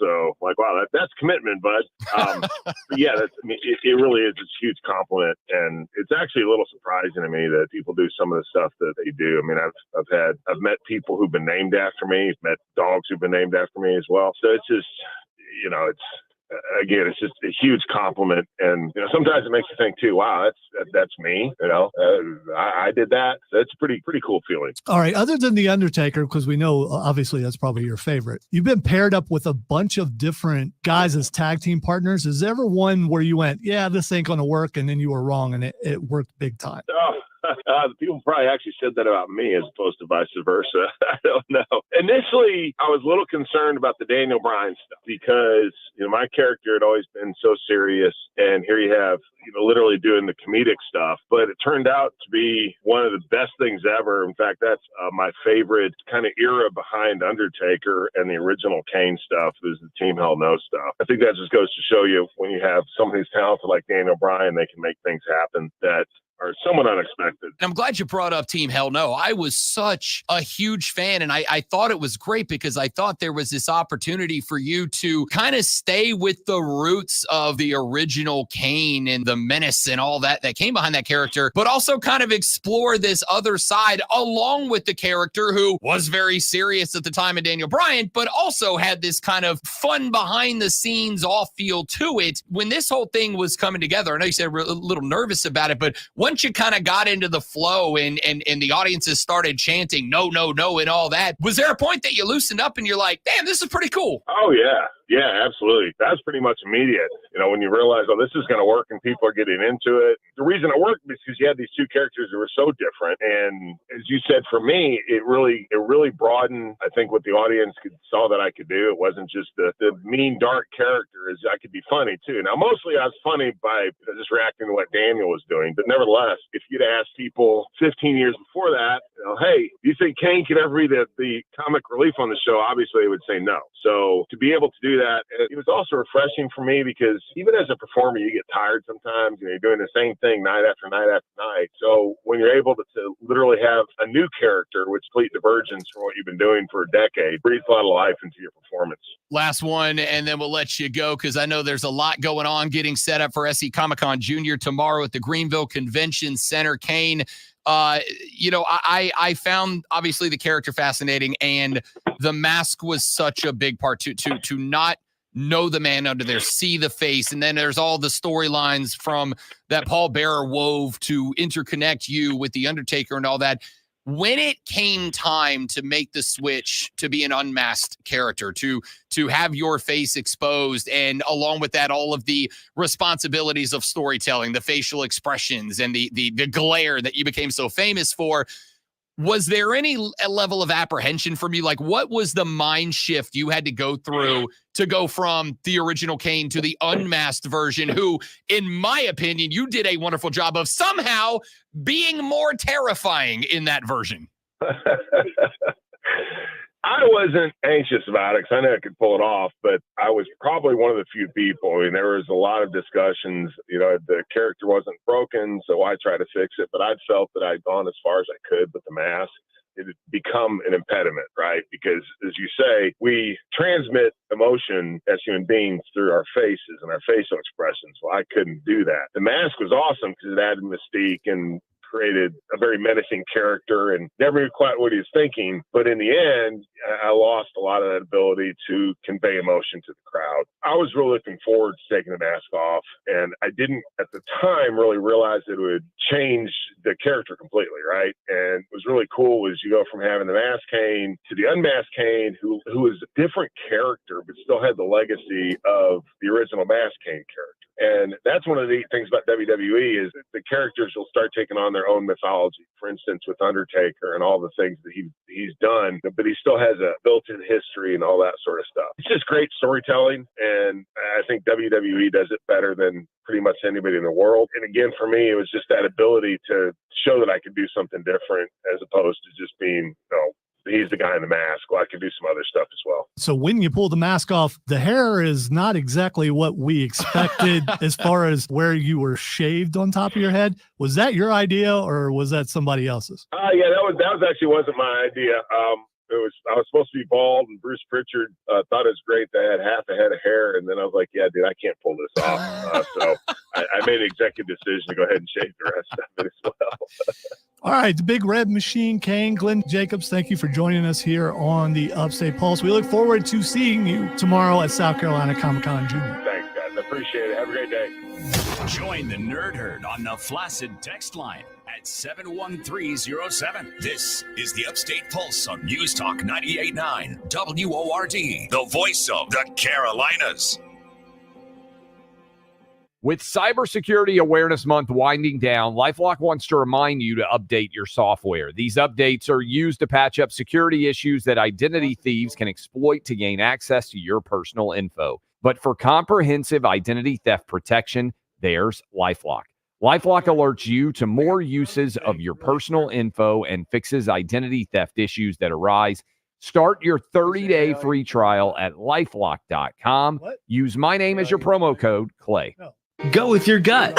so like, wow, that's commitment, bud. But yeah, it really is. It's a huge compliment. And it's actually a little surprising to me that people do some of the stuff that they do. I mean, I've met people who've been named after me, met dogs who've been named after me as well. So it's just, it's just a huge compliment. And, sometimes it makes you think too, wow, that's me, I did that. That's a pretty cool feeling. All right. Other than The Undertaker, because we know, obviously, that's probably your favorite. You've been paired up with a bunch of different guys as tag team partners. Is there ever one where you went, yeah, this ain't going to work, and then you were wrong and it worked big time? Oh, People probably actually said that about me as opposed to vice versa. I don't know. Initially, I was a little concerned about the Daniel Bryan stuff because, my character had always been so serious. And here you have, literally doing the comedic stuff. But it turned out to be one of the best things ever. In fact, that's my favorite kind of era behind Undertaker and the original Kane stuff is the Team Hell No stuff. I think that just goes to show you when you have somebody who's talented like Daniel Bryan, they can make things happen that are somewhat unexpected. I'm glad you brought up Team Hell No. I was such a huge fan, and I thought it was great because I thought there was this opportunity for you to kind of stay with the roots of the original Kane and the menace and all that came behind that character, but also kind of explore this other side along with the character who was very serious at the time of Daniel Bryan, but also had this kind of fun behind the scenes off feel to it. When this whole thing was coming together, I know you said a little nervous about it, but once you kind of got into the flow and the audiences started chanting no, no, no, and all that, was there a point that you loosened up and you're like, damn, this is pretty cool? Oh, yeah. Yeah, absolutely. That's pretty much immediate. When you realize, oh, this is going to work and people are getting into it. The reason it worked is because you had these two characters that were so different. And as you said, for me, it really broadened, I think, what the audience saw that I could do. It wasn't just the mean, dark character. I could be funny, too. Now, mostly I was funny by just reacting to what Daniel was doing. But nevertheless, if you'd asked people 15 years before that, hey, do you think Kane could ever be the comic relief on the show? Obviously, they would say no. So to be able to do that, it was also refreshing for me because even as a performer, you get tired sometimes. You're doing the same thing night after night after night. So when you're able to literally have a new character with complete divergence from what you've been doing for a decade, breathes a lot of life into your performance. Last one, and then we'll let you go because I know there's a lot going on getting set up for SC Comicon Junior tomorrow at the Greenville Convention Center. Kane, I found obviously the character fascinating, and the mask was such a big part to not know the man under there, see the face, and then there's all the storylines from that Paul Bearer wove to interconnect you with the Undertaker and all that. When it came time to make the switch to be an unmasked character, to have your face exposed, and along with that, all of the responsibilities of storytelling, the facial expressions, and the glare that you became so famous for, was there any level of apprehension from you? Like, what was the mind shift you had to go through to go from the original Kane to the unmasked version, who, in my opinion, you did a wonderful job of somehow being more terrifying in that version? I wasn't anxious about it because I knew I could pull it off, but I was probably one of the few people. I mean, there was a lot of discussions. The character wasn't broken, so I tried to fix it, but I felt that I'd gone as far as I could with the mask. It had become an impediment, right? Because, as you say, we transmit emotion as human beings through our faces and our facial expressions. Well, I couldn't do that. The mask was awesome because it added mystique and created a very menacing character and never knew quite what he was thinking. But in the end, I lost a lot of that ability to convey emotion to the crowd. I was really looking forward to taking the mask off, and I didn't at the time really realize it would change the character completely, right? And it was really cool as you go from having the masked Kane to the unmasked Kane, who was a different character, but still had the legacy of the original masked Kane character. And that's one of the neat things about WWE is that the characters will start taking on their own mythology. For instance, with Undertaker and all the things that he's done, but he still has a built-in history and all that sort of stuff. It's just great storytelling, and I think WWE does it better than pretty much anybody in the world. And again, for me, it was just that ability to show that I could do something different as opposed to just being, he's the guy in the mask. Well, I can do some other stuff as well. So when you pull the mask off, the hair is not exactly what we expected as far as where you were shaved on top of your head. Was that your idea or was that somebody else's? Yeah, that was actually wasn't my idea. I was supposed to be bald, and Bruce Pritchard thought it was great that I had half a head of hair, and then I was like, yeah, dude, I can't pull this off. So I made an executive decision to go ahead and shave the rest of it as well. All right, the Big Red Machine, Kane, Glenn Jacobs, thank you for joining us here on the Upstate Pulse. We look forward to seeing you tomorrow at South Carolina Comicon Junior. Thanks, guys. I appreciate it. Have a great day. Join the Nerd Herd on the Flaccid text line at 71307. This is the Upstate Pulse on News Talk 98.9 WORD, the voice of the Carolinas. With Cybersecurity Awareness Month winding down, LifeLock wants to remind you to update your software. These updates are used to patch up security issues that identity thieves can exploit to gain access to your personal info. But for comprehensive identity theft protection, there's LifeLock. LifeLock alerts you to more uses of your personal info and fixes identity theft issues that arise. Start your 30-day free trial at lifelock.com. Use my name as your promo code, Clay. Go with your gut.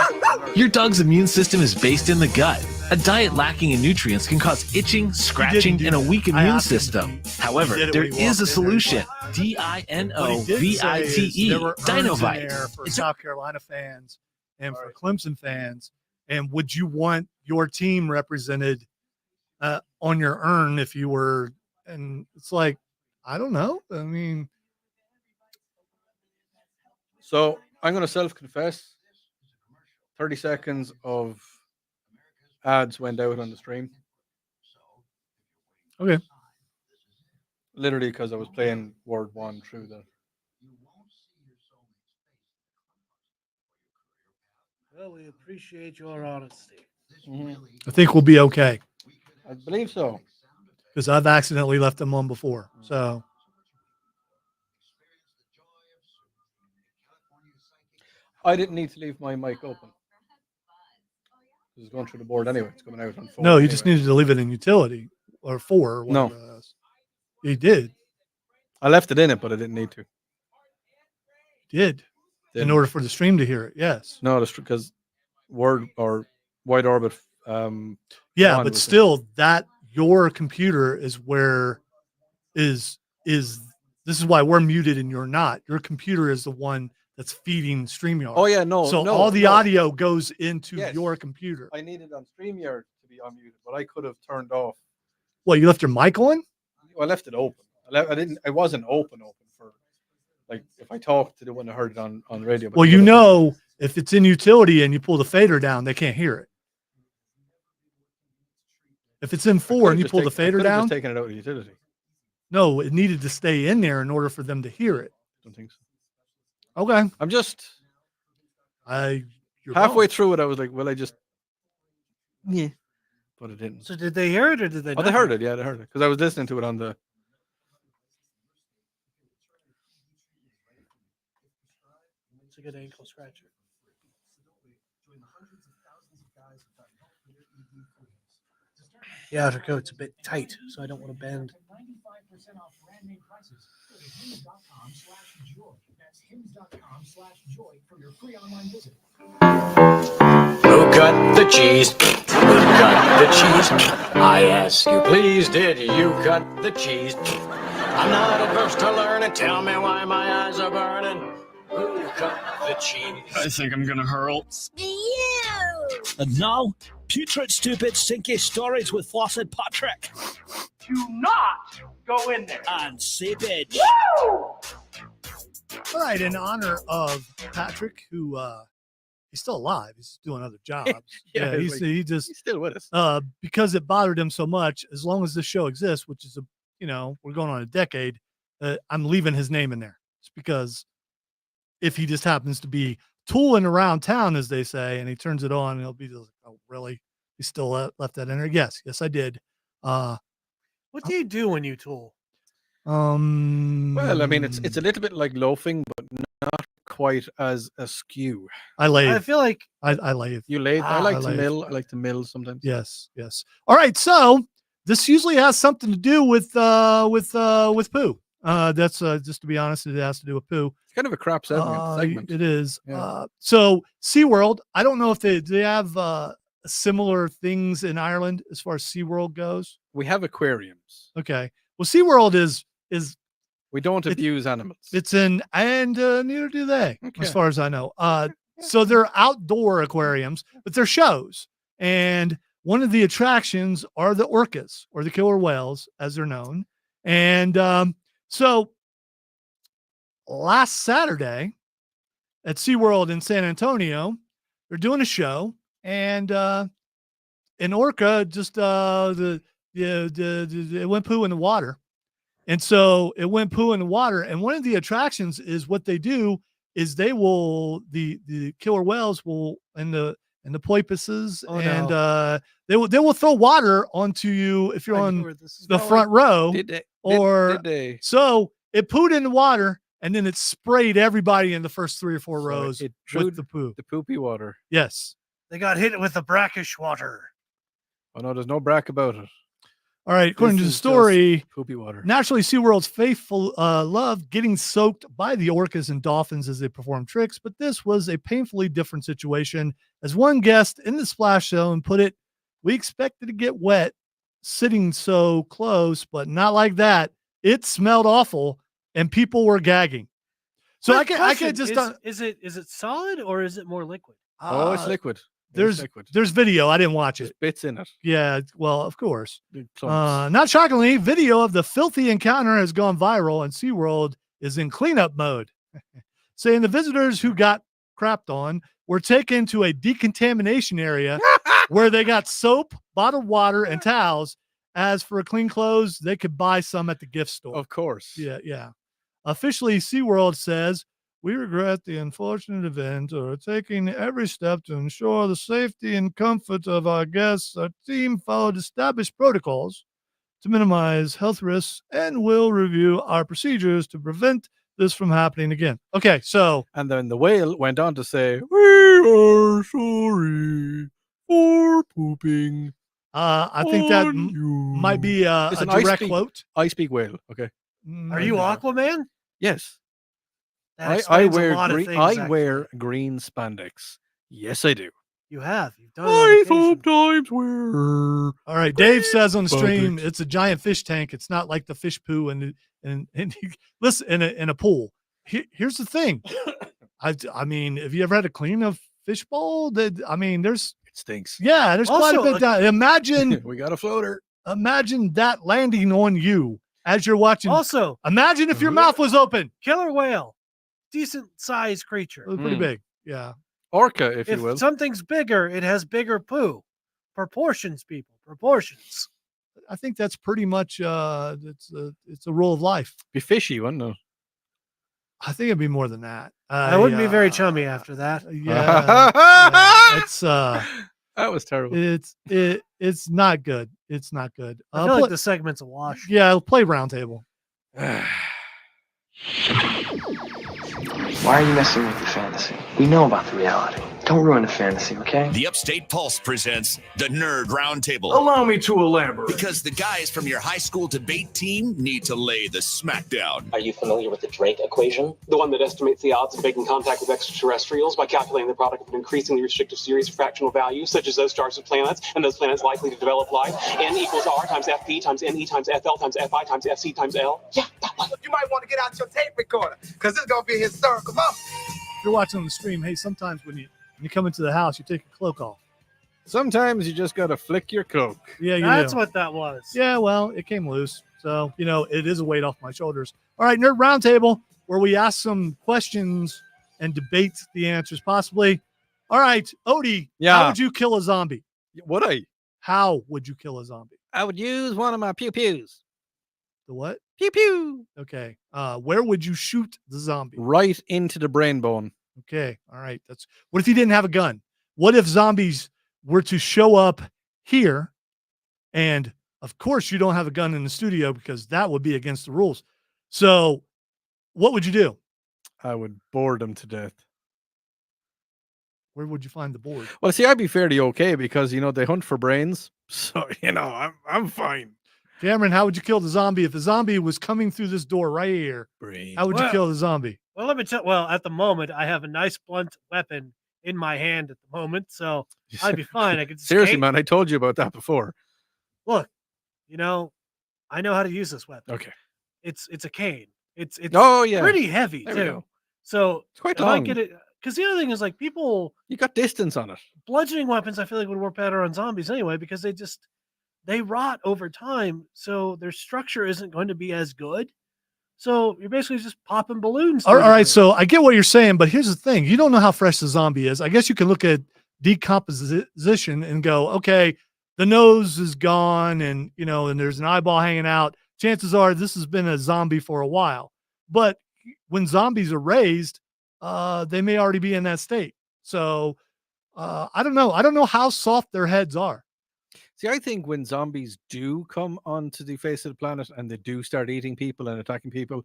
Your dog's immune system is based in the gut. A diet lacking in nutrients can cause itching, scratching, and a weak immune system. However, there is a solution. DINOVITE, Dinovite. For South Carolina fans and for Clemson fans. And would you want your team represented on your urn if you were? And it's like, I don't know. I mean, So I'm going to self-confess. 30 seconds of ads went out on the stream. Okay. Literally because I was playing Word 1 through the... Well, we appreciate your honesty. I think we'll be okay I believe so. because I've accidentally left them on before. So I didn't need to leave my mic open. It's going through the board anyway. It's coming out on 4. no, you just needed to leave it in utility or 4. Or No. whatever it is. You did. I left it in it, but I didn't need to. Did. In Didn't. order for the stream to hear it. Yes. No, that's because Word or Wide Orbit. Yeah, one but was in. still, that your computer is where is this is why we're muted and you're not. Your computer is the one that's feeding StreamYard. Oh yeah, no. So no, all the no. audio goes into Yes. your computer. I needed on StreamYard to be unmuted, but I could have turned off. Well, you left your mic on? I left it open. I didn't. I wasn't open for like if I talked to the one that heard it on the radio. But Well, I you could have- know, if it's in utility and you pull the fader down, they can't hear it. If it's in I 4 could've and you just pull the I fader could've down, just taken it out of utility. no, it needed to stay in there in order for them to hear it. Don't think so. Okay. I'm just You're halfway wrong. through it. I was like, well, I just yeah, but it didn't. So did they hear it or did they? Oh, not they heard hear it. Yeah, they heard it because I was listening to it on the. It's a good ankle scratcher. The outer coat's a bit tight, so I don't want to bend. 95% off brand name prices. Go to hims.com/joy. That's hims.com/joy for your free online visit. Who cut the cheese? Who cut the cheese? I ask you, please, did you cut the cheese? I'm not adverse to learning. Tell me why my eyes are burning. Who cut the cheese? I think I'm gonna hurl. And now, putrid, stupid, stinky stories with Flaccid Patrick. Do not go in there. And Seepage. All right, in honor of Patrick, who he's still alive, he's doing other jobs. Yeah, he's he's still with us. Because it bothered him so much. As long as this show exists, which is we're going on a decade, I'm leaving his name in there. It's because if he just happens to be tooling around town, as they say, and he turns it on, he'll be like, oh, really? He still left that in there? Yes, I did. What do you do when you tool? Well, I mean, it's a little bit like loafing, but not quite as askew. I lathe. I feel like I lathe. You lathe. I like to lathe. mill. I like to mill sometimes. Yes. All right, so this usually has something to do with poo. That's just to be honest, it has to do with poo. It's kind of a crap segment. It is. Yeah. So SeaWorld, I don't know if they have similar things in Ireland as far as SeaWorld goes. We have aquariums. Okay. Well, SeaWorld is we don't abuse animals. It's and neither do they, Okay. as far as I know. So they're outdoor aquariums, but they're shows. And one of the attractions are the orcas, or the killer whales, as they're known. And so last Saturday at SeaWorld in San Antonio, they're doing a show, and an orca just it went poo in the water. And so it went poo in the water. And one of the attractions is what they do is they will the killer whales will and the porpoises they will throw water onto you if you're on the front row. Did they? So it pooed in the water and then it sprayed everybody in the first 3 or 4 rows with the poo. The poopy water. Yes. They got hit with the brackish water. Oh no, there's no brack about it. All right, according to the This is story, just poopy water. naturally, SeaWorld's faithful love getting soaked by the orcas and dolphins as they perform tricks, but this was a painfully different situation. As one guest in the splash zone put it, we expected to get wet sitting so close, but not like that. It smelled awful, and people were gagging. So I can just is it solid or is it more liquid? It's liquid. There's video. I didn't watch it. There's bits in it. Yeah, well, of course. Big clumps. Not shockingly, video of the filthy encounter has gone viral, and SeaWorld is in cleanup mode, saying the visitors who got crapped on were taken to a decontamination area where they got soap, bottled water, and towels. As for clean clothes, they could buy some at the gift store. Of course. Yeah. Officially, SeaWorld says, we regret the unfortunate event or are taking every step to ensure the safety and comfort of our guests. Our team followed established protocols to minimize health risks and will review our procedures to prevent this from happening again. Okay, so. And then the whale went on to say, we are sorry for pooping. I think that might be a direct quote. I speak whale. Okay. Are you Aquaman? Yes. I wear green spandex. Yes, I do. You have. You've done I sometimes wear. All right. Dave says on the stream, it's a giant fish tank. It's not like the fish poo and listen in a pool. Here's the thing. I mean, have you ever had to clean a fish bowl? It stinks. Yeah, there's quite a bit down. Imagine we got a floater. Imagine that landing on you as you're watching. Also, imagine if your mouth was open. Killer whale, decent sized creature. Pretty big. Yeah. Orca, if you will. If something's bigger, it has bigger poo. Proportions, people. Proportions. I think that's pretty much it's a rule of life. Be fishy, wouldn't it? I think it'd be more than that. I wouldn't be very chummy after that. Yeah. It's that was terrible. It's not good. It's not good. I feel like the segment's a wash. Yeah, I'll play roundtable. Why are you messing with the fantasy? We know about the reality. Don't ruin the fantasy, okay? The Upstate Pulse presents the Nerd Roundtable. Allow me to elaborate. Because the guys from your high school debate team need to lay the smackdown. Are you familiar with the Drake equation? The one that estimates the odds of making contact with extraterrestrials by calculating the product of an increasingly restrictive series of fractional values, such as those stars with planets, and those planets likely to develop life. N equals R times FP times NE times FL times FI times FC times L. Yeah, that one. You might want to get out your tape recorder, because it's going to be historical. Come on. If you're watching on the stream, hey, sometimes when you come into the house, you take your cloak off. Sometimes you just got to flick your cloak. Yeah, that's what that was. Yeah, well, it came loose. So, it is a weight off my shoulders. All right, Nerd Roundtable, where we ask some questions and debate the answers possibly. All right, Odie, how would you kill a zombie? Would I? How would you kill a zombie? I would use one of my pew-pews. The what? Pew-pew. Okay. Where would you shoot the zombie? Right into the brain bone. Okay. All right. What if you didn't have a gun? What if zombies were to show up here? And of course, you don't have a gun in the studio because that would be against the rules. So what would you do? I would bore them to death. Where would you find the board? Well, see, I'd be fairly okay because, they hunt for brains. So, I'm fine. Cameron, how would you kill the zombie if the zombie was coming through this door right here? Brain. How would you kill the zombie? Well, let me tell. Well, at the moment, I have a nice blunt weapon in my hand at the moment, so I'd be fine. I could seriously, man. I told you about that before. Look, I know how to use this weapon. Okay, it's a cane. It's pretty heavy too. So it's quite if long. I get it, because the other thing is people. You got distance on it. Bludgeoning weapons, I feel like would work better on zombies anyway because they rot over time, so their structure isn't going to be as good. So you're basically just popping balloons. All right, so I get what you're saying, but here's the thing. You don't know how fresh the zombie is. I guess you can look at decomposition and go, okay, the nose is gone and, and there's an eyeball hanging out. Chances are this has been a zombie for a while. But when zombies are raised, they may already be in that state. So I don't know. I don't know how soft their heads are. See, I think when zombies do come onto the face of the planet and they do start eating people and attacking people,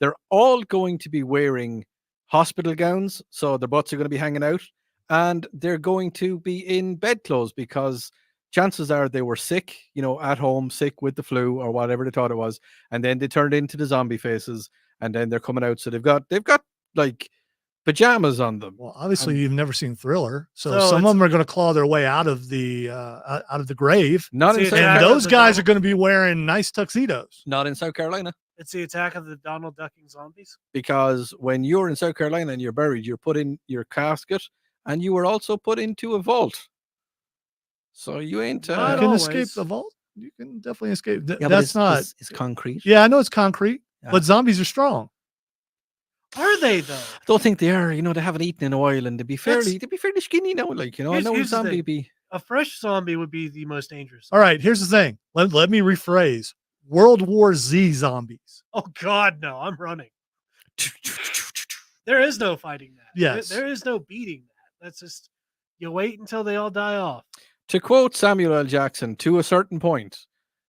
they're all going to be wearing hospital gowns. So their butts are going to be hanging out, and they're going to be in bedclothes because chances are they were sick, at home, sick with the flu or whatever they thought it was. And then they turned into the zombie faces, and then they're coming out. So they've got like pajamas on them. Well, obviously you've never seen Thriller, so So some it's- of them are going to claw their way out of the grave. Not in See, South yeah, And Carolina. those guys are going to be wearing nice tuxedos. Not in South Carolina. It's the attack of the Donald Ducking zombies. Because when you're in South Carolina and you're buried, you're put in your casket, and you were also put into a vault. So you ain't. You Not can always. escape the vault. You can definitely escape. Yeah, but That's not. It's concrete. Yeah, I know it's concrete, Yeah. but zombies are strong. Are they though? I don't think they are. They haven't eaten in a while, and they'd be fairly skinny now. I Here's- know a here's the zombie thing. be. A fresh zombie would be the most dangerous. All right, here's the thing. Let me rephrase. World War Z zombies. Oh God, no! I'm running. There is no fighting that. Yes. There is no beating that. That's just you wait until they all die off. To quote Samuel L. Jackson, to a certain point,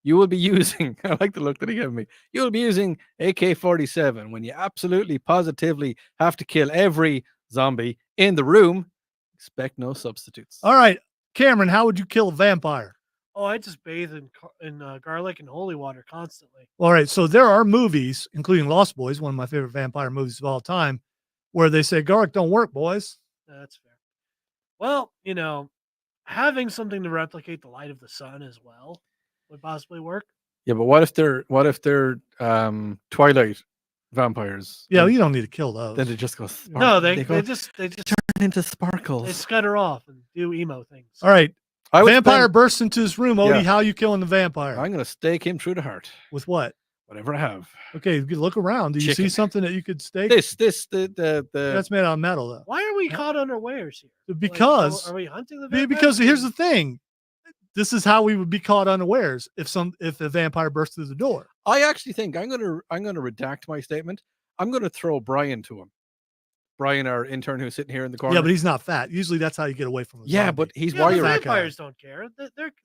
you will be using. I like the look that he gave me. You will be using AK-47 when you absolutely, positively have to kill every zombie in the room. Expect no substitutes. All right, Cameron, how would you kill a vampire? Oh, I just bathe in garlic and holy water constantly. All right, so there are movies, including Lost Boys, one of my favorite vampire movies of all time, where they say garlic don't work, boys. That's fair. Well, having something to replicate the light of the sun as well would possibly work. Yeah, but what if they're Twilight vampires? Yeah, Then- you don't need to kill those. Then it just goes. No, they go, just turn into sparkles. they scutter off and do emo things. All right, I would vampire spend- bursts into his room. Odie, Yeah. how you killing the vampire? I'm gonna stake him through the heart. With what? Whatever I have. Okay, you look around. Do you see Chicken. something that you could stake? The That's made out of metal, though. Why are we caught unawares here? Because are we hunting the because vampires? here's the thing. This is how we would be caught unawares if a vampire bursts through the door. I actually think I'm gonna redact my statement. I'm gonna throw Brian to him. Brian, our intern who's sitting here in the corner. Yeah, but he's not fat. Usually that's how you get away from a Yeah, zombie. but he's Yeah, wiry. the vampires don't care.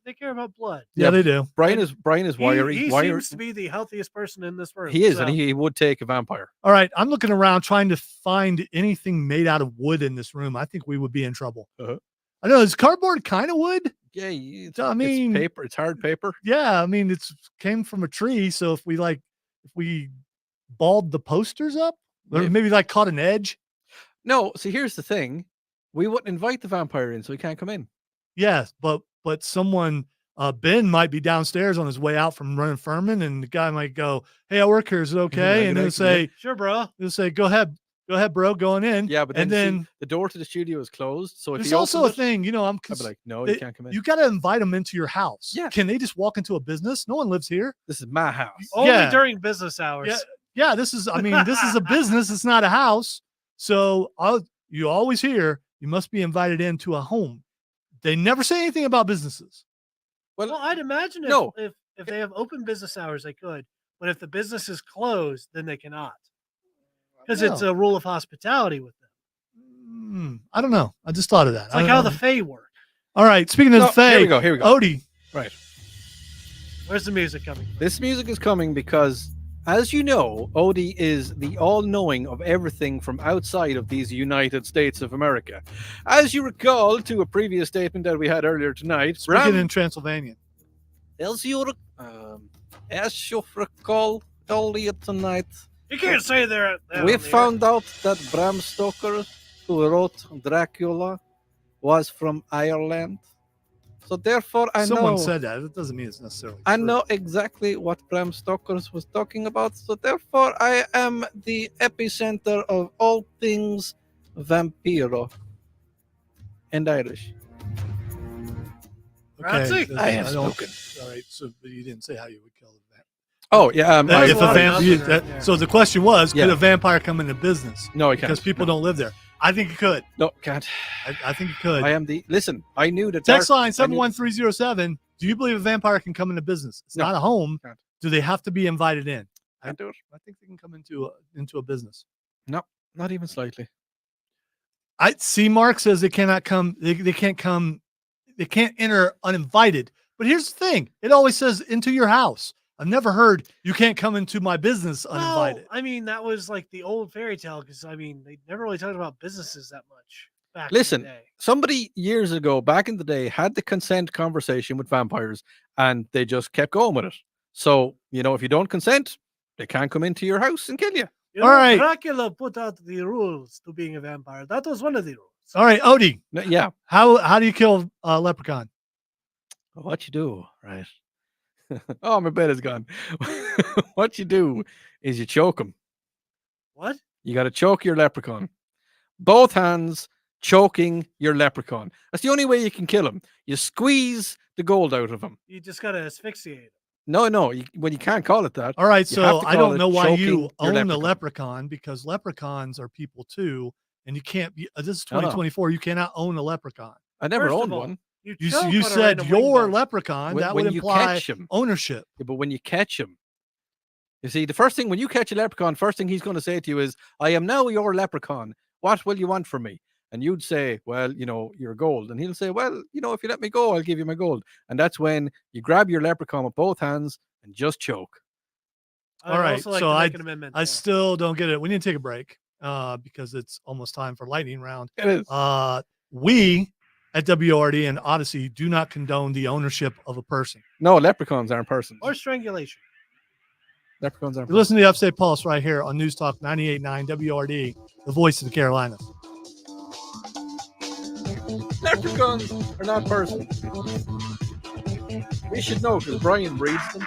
They care about blood. Yeah, they do. Brian is wiry. He wiry. seems to be the healthiest person in this room. He is, so- and he would take a vampire. All right, I'm looking around trying to find anything made out of wood in this room. I think we would be in trouble. Uh-huh. I know, is cardboard kind of wood? Yeah, I mean, it's paper. It's hard paper. Yeah, I mean, it's came from a tree. So if we balled the posters up, or maybe like caught an edge. No, see, here's the thing: we wouldn't invite the vampire in, so he can't come in. Yes, but someone, Ben might be downstairs on his way out from running Furman, and the guy might go, "Hey, I work here. Is it okay?" Yeah, And good he'll idea. say, "Sure, bro." He'll say, "Go ahead, bro, going in." Yeah, but and then, then see, the door to the studio is closed. So if there's he also a opens it, thing, I'm I'd be like, no, you can't come in. You got to invite them into your house. Yeah. Can they just walk into a business? No one lives here. This is my house. Only during business hours. Yeah, this is a business. It's not a house. So you always hear you must be invited into a home. They never say anything about businesses. Well, I'd imagine if they have open business hours, they could. But if the business is closed, then they cannot. Because it's a rule of hospitality with them. I don't know. I just thought of that. It's like how the Fae work. All right. Speaking of the Fae, here we go. Odie. Right. Where's the music coming? This music is coming because, as you know, Odie is the all-knowing of everything from outside of these United States of America. As you recall to a previous statement that we had earlier tonight, Speaking in Transylvanian. As you recall earlier tonight, You can't say that. we found out that Bram Stoker, who wrote Dracula, was from Ireland. So therefore, Someone said that. It doesn't mean it's necessarily I true. know exactly what Bram Stoker was talking about. So therefore, I am the epicenter of all things vampiro and Irish. Okay. I have I don't- spoken. All right. So but you didn't say how you would kill the vampire. Oh yeah. If a vampire. So the question was, could Yeah. a vampire come into business? No, he can't. Because people don't live there. I think it could. No, can't. I think it could. I am the listen. I knew that. Text line I knew- 71307. Do you believe a vampire can come into business? It's No, not a home. can't. Do they have to be invited in? Can't do it. I think they can come into a business. No, not even slightly. I see. Mark says they cannot come. They can't come. They can't enter uninvited. But here's the thing: it always says into your house. I've never heard you can't come into my business uninvited. Well, I mean, that was like the old fairy tale because I mean, they never really talked about businesses that much back in Listen, the day. somebody years ago, back in the day, had the consent conversation with vampires, and they just kept going with it. So if you don't consent, they can't come into your house and kill you. All right. Dracula put out the rules to being a vampire. That was one of the rules. All right, Odie. Yeah. How do you kill a leprechaun? What you do, right? Oh, my bed is gone. What you do is you choke him. What? You got to choke your leprechaun. Both hands choking your leprechaun. That's the only way you can kill him. You squeeze the gold out of him. You just gotta asphyxiate him. No, you can't call it that. All right, You have so to I call don't it know why choking you your own a leprechaun because leprechauns are people too, and you can't be. This is 2024. You cannot own a leprechaun. I never First of owned all, one. You choke on a said random your wingman. leprechaun. When- that when would you imply catch him. ownership. Yeah, but when you catch him, you see, the first thing when you catch a leprechaun, first thing he's going to say to you is, "I am now your leprechaun. What will you want from me?" And you'd say, "Well, your gold." And he'll say, "Well, if you let me go, I'll give you my gold." And that's when you grab your leprechaun with both hands and just choke. All right, also like so to make an amendment. I still don't get it. We need to take a break because it's almost time for lightning round. It is. We at WRD and Odyssey do not condone the ownership of a person. No, leprechauns aren't persons. Or strangulation. Leprechauns aren't You listen to the Upstate Pulse right here on News Talk 98.9 WRD, the voice of the Carolinas. Leprechauns are not persons. We should know because Brian breeds them.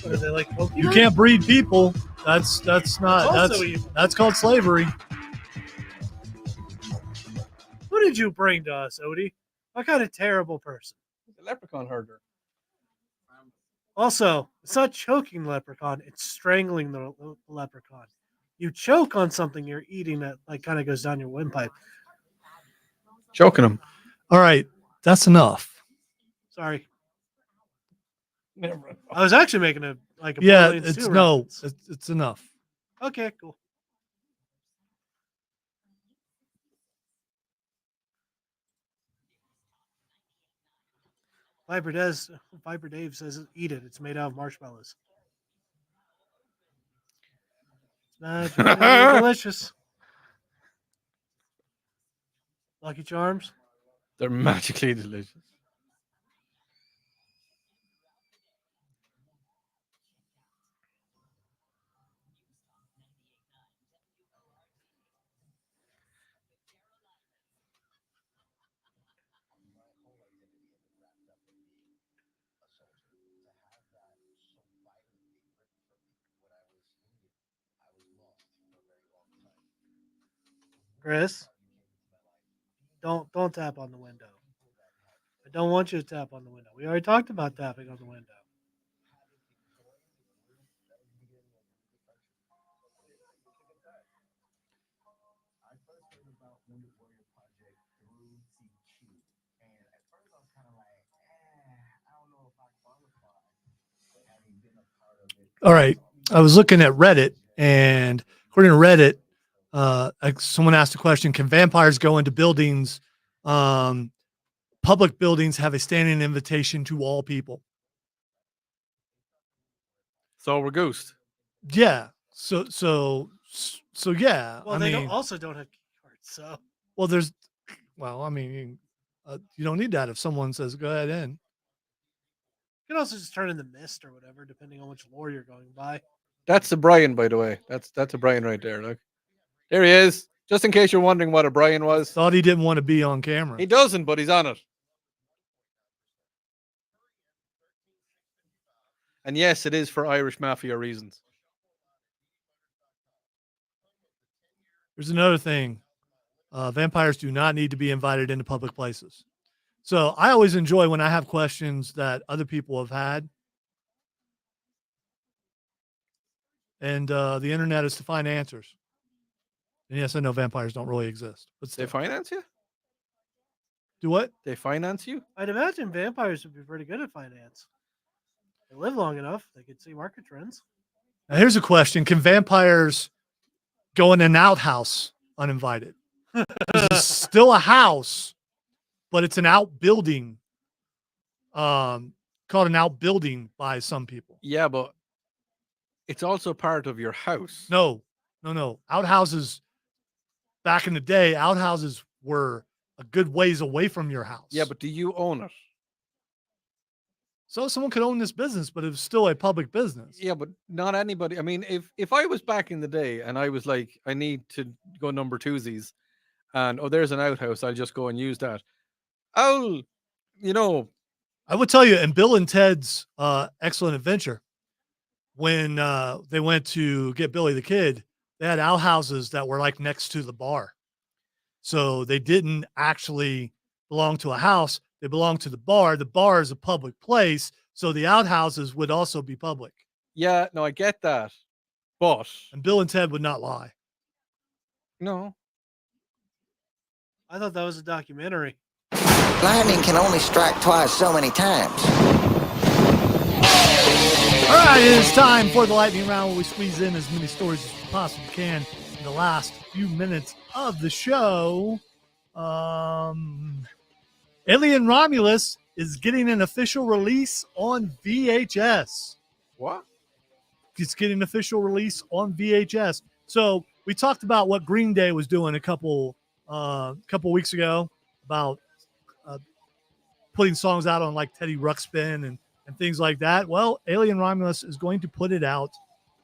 What are they like? You can't breed people. That's not Also evil. that's called slavery. Who did you bring to us, Odie? What kind of terrible person? The leprechaun herder. Also, it's not choking the leprechaun; it's strangling the leprechaun. You choke on something you're eating that kind of goes down your windpipe. Choking him. All right, that's enough. Sorry. I was actually making a Yeah, Brazilian it's stew no, reference. it's enough. Okay, cool. Viper Dave says eat it. It's made out of marshmallows. It's magically delicious. Lucky Charms. They're magically delicious. Chris, don't tap on the window. I don't want you to tap on the window. We already talked about tapping on the window. All right. I was looking at Reddit, and according to Reddit, someone asked a question: can vampires go into buildings? Public buildings have a standing invitation to all people. So we're goosed. Yeah. So yeah. Well, they also don't have key cards, so you don't need that if someone says go ahead in. you can also just turn in the mist or whatever, depending on which lore you're going by. That's a Brian, by the way. That's a Brian right there. Look, there he is. Just in case you're wondering what a Brian was. Thought he didn't want to be on camera. He doesn't, but he's on it. And yes, it is for Irish mafia reasons. There's another thing. Vampires do not need to be invited into public places. So I always enjoy when I have questions that other people have had. And the internet is to find answers. And yes, I know vampires don't really exist. But They finance you? Do what? They finance you? I'd imagine vampires would be pretty good at finance. They live long enough, they could see market trends. Now here's a question. Can vampires go in an outhouse uninvited. It's still a house, but it's an outbuilding. Called an outbuilding by some people. Yeah, but it's also part of your house. No. Outhouses, back in the day, outhouses were a good ways away from your house. Yeah, but do you own it? So someone could own this business, but it was still a public business. Yeah, but not anybody. I mean, if I was back in the day and I was like, I need to go number twosies, and there's an outhouse, I'll just go and use that. I would tell you, in Bill and Ted's Excellent Adventure, when they went to get Billy the Kid, they had outhouses that were like next to the bar. So they didn't actually belong to a house. They belonged to the bar. The bar is a public place. So the outhouses would also be public. Yeah, no, I get that. But. And Bill and Ted would not lie. No. I thought that was a documentary. Lightning can only strike twice so many times. All right, it is time for the lightning round where we squeeze in as many stories as we possibly can in the last few minutes of the show. Alien Romulus is getting an official release on VHS. What? It's getting an official release on VHS. So we talked about what Green Day was doing a couple weeks ago about putting songs out on like Teddy Ruxpin and things like that. Well, Alien Romulus is going to put it out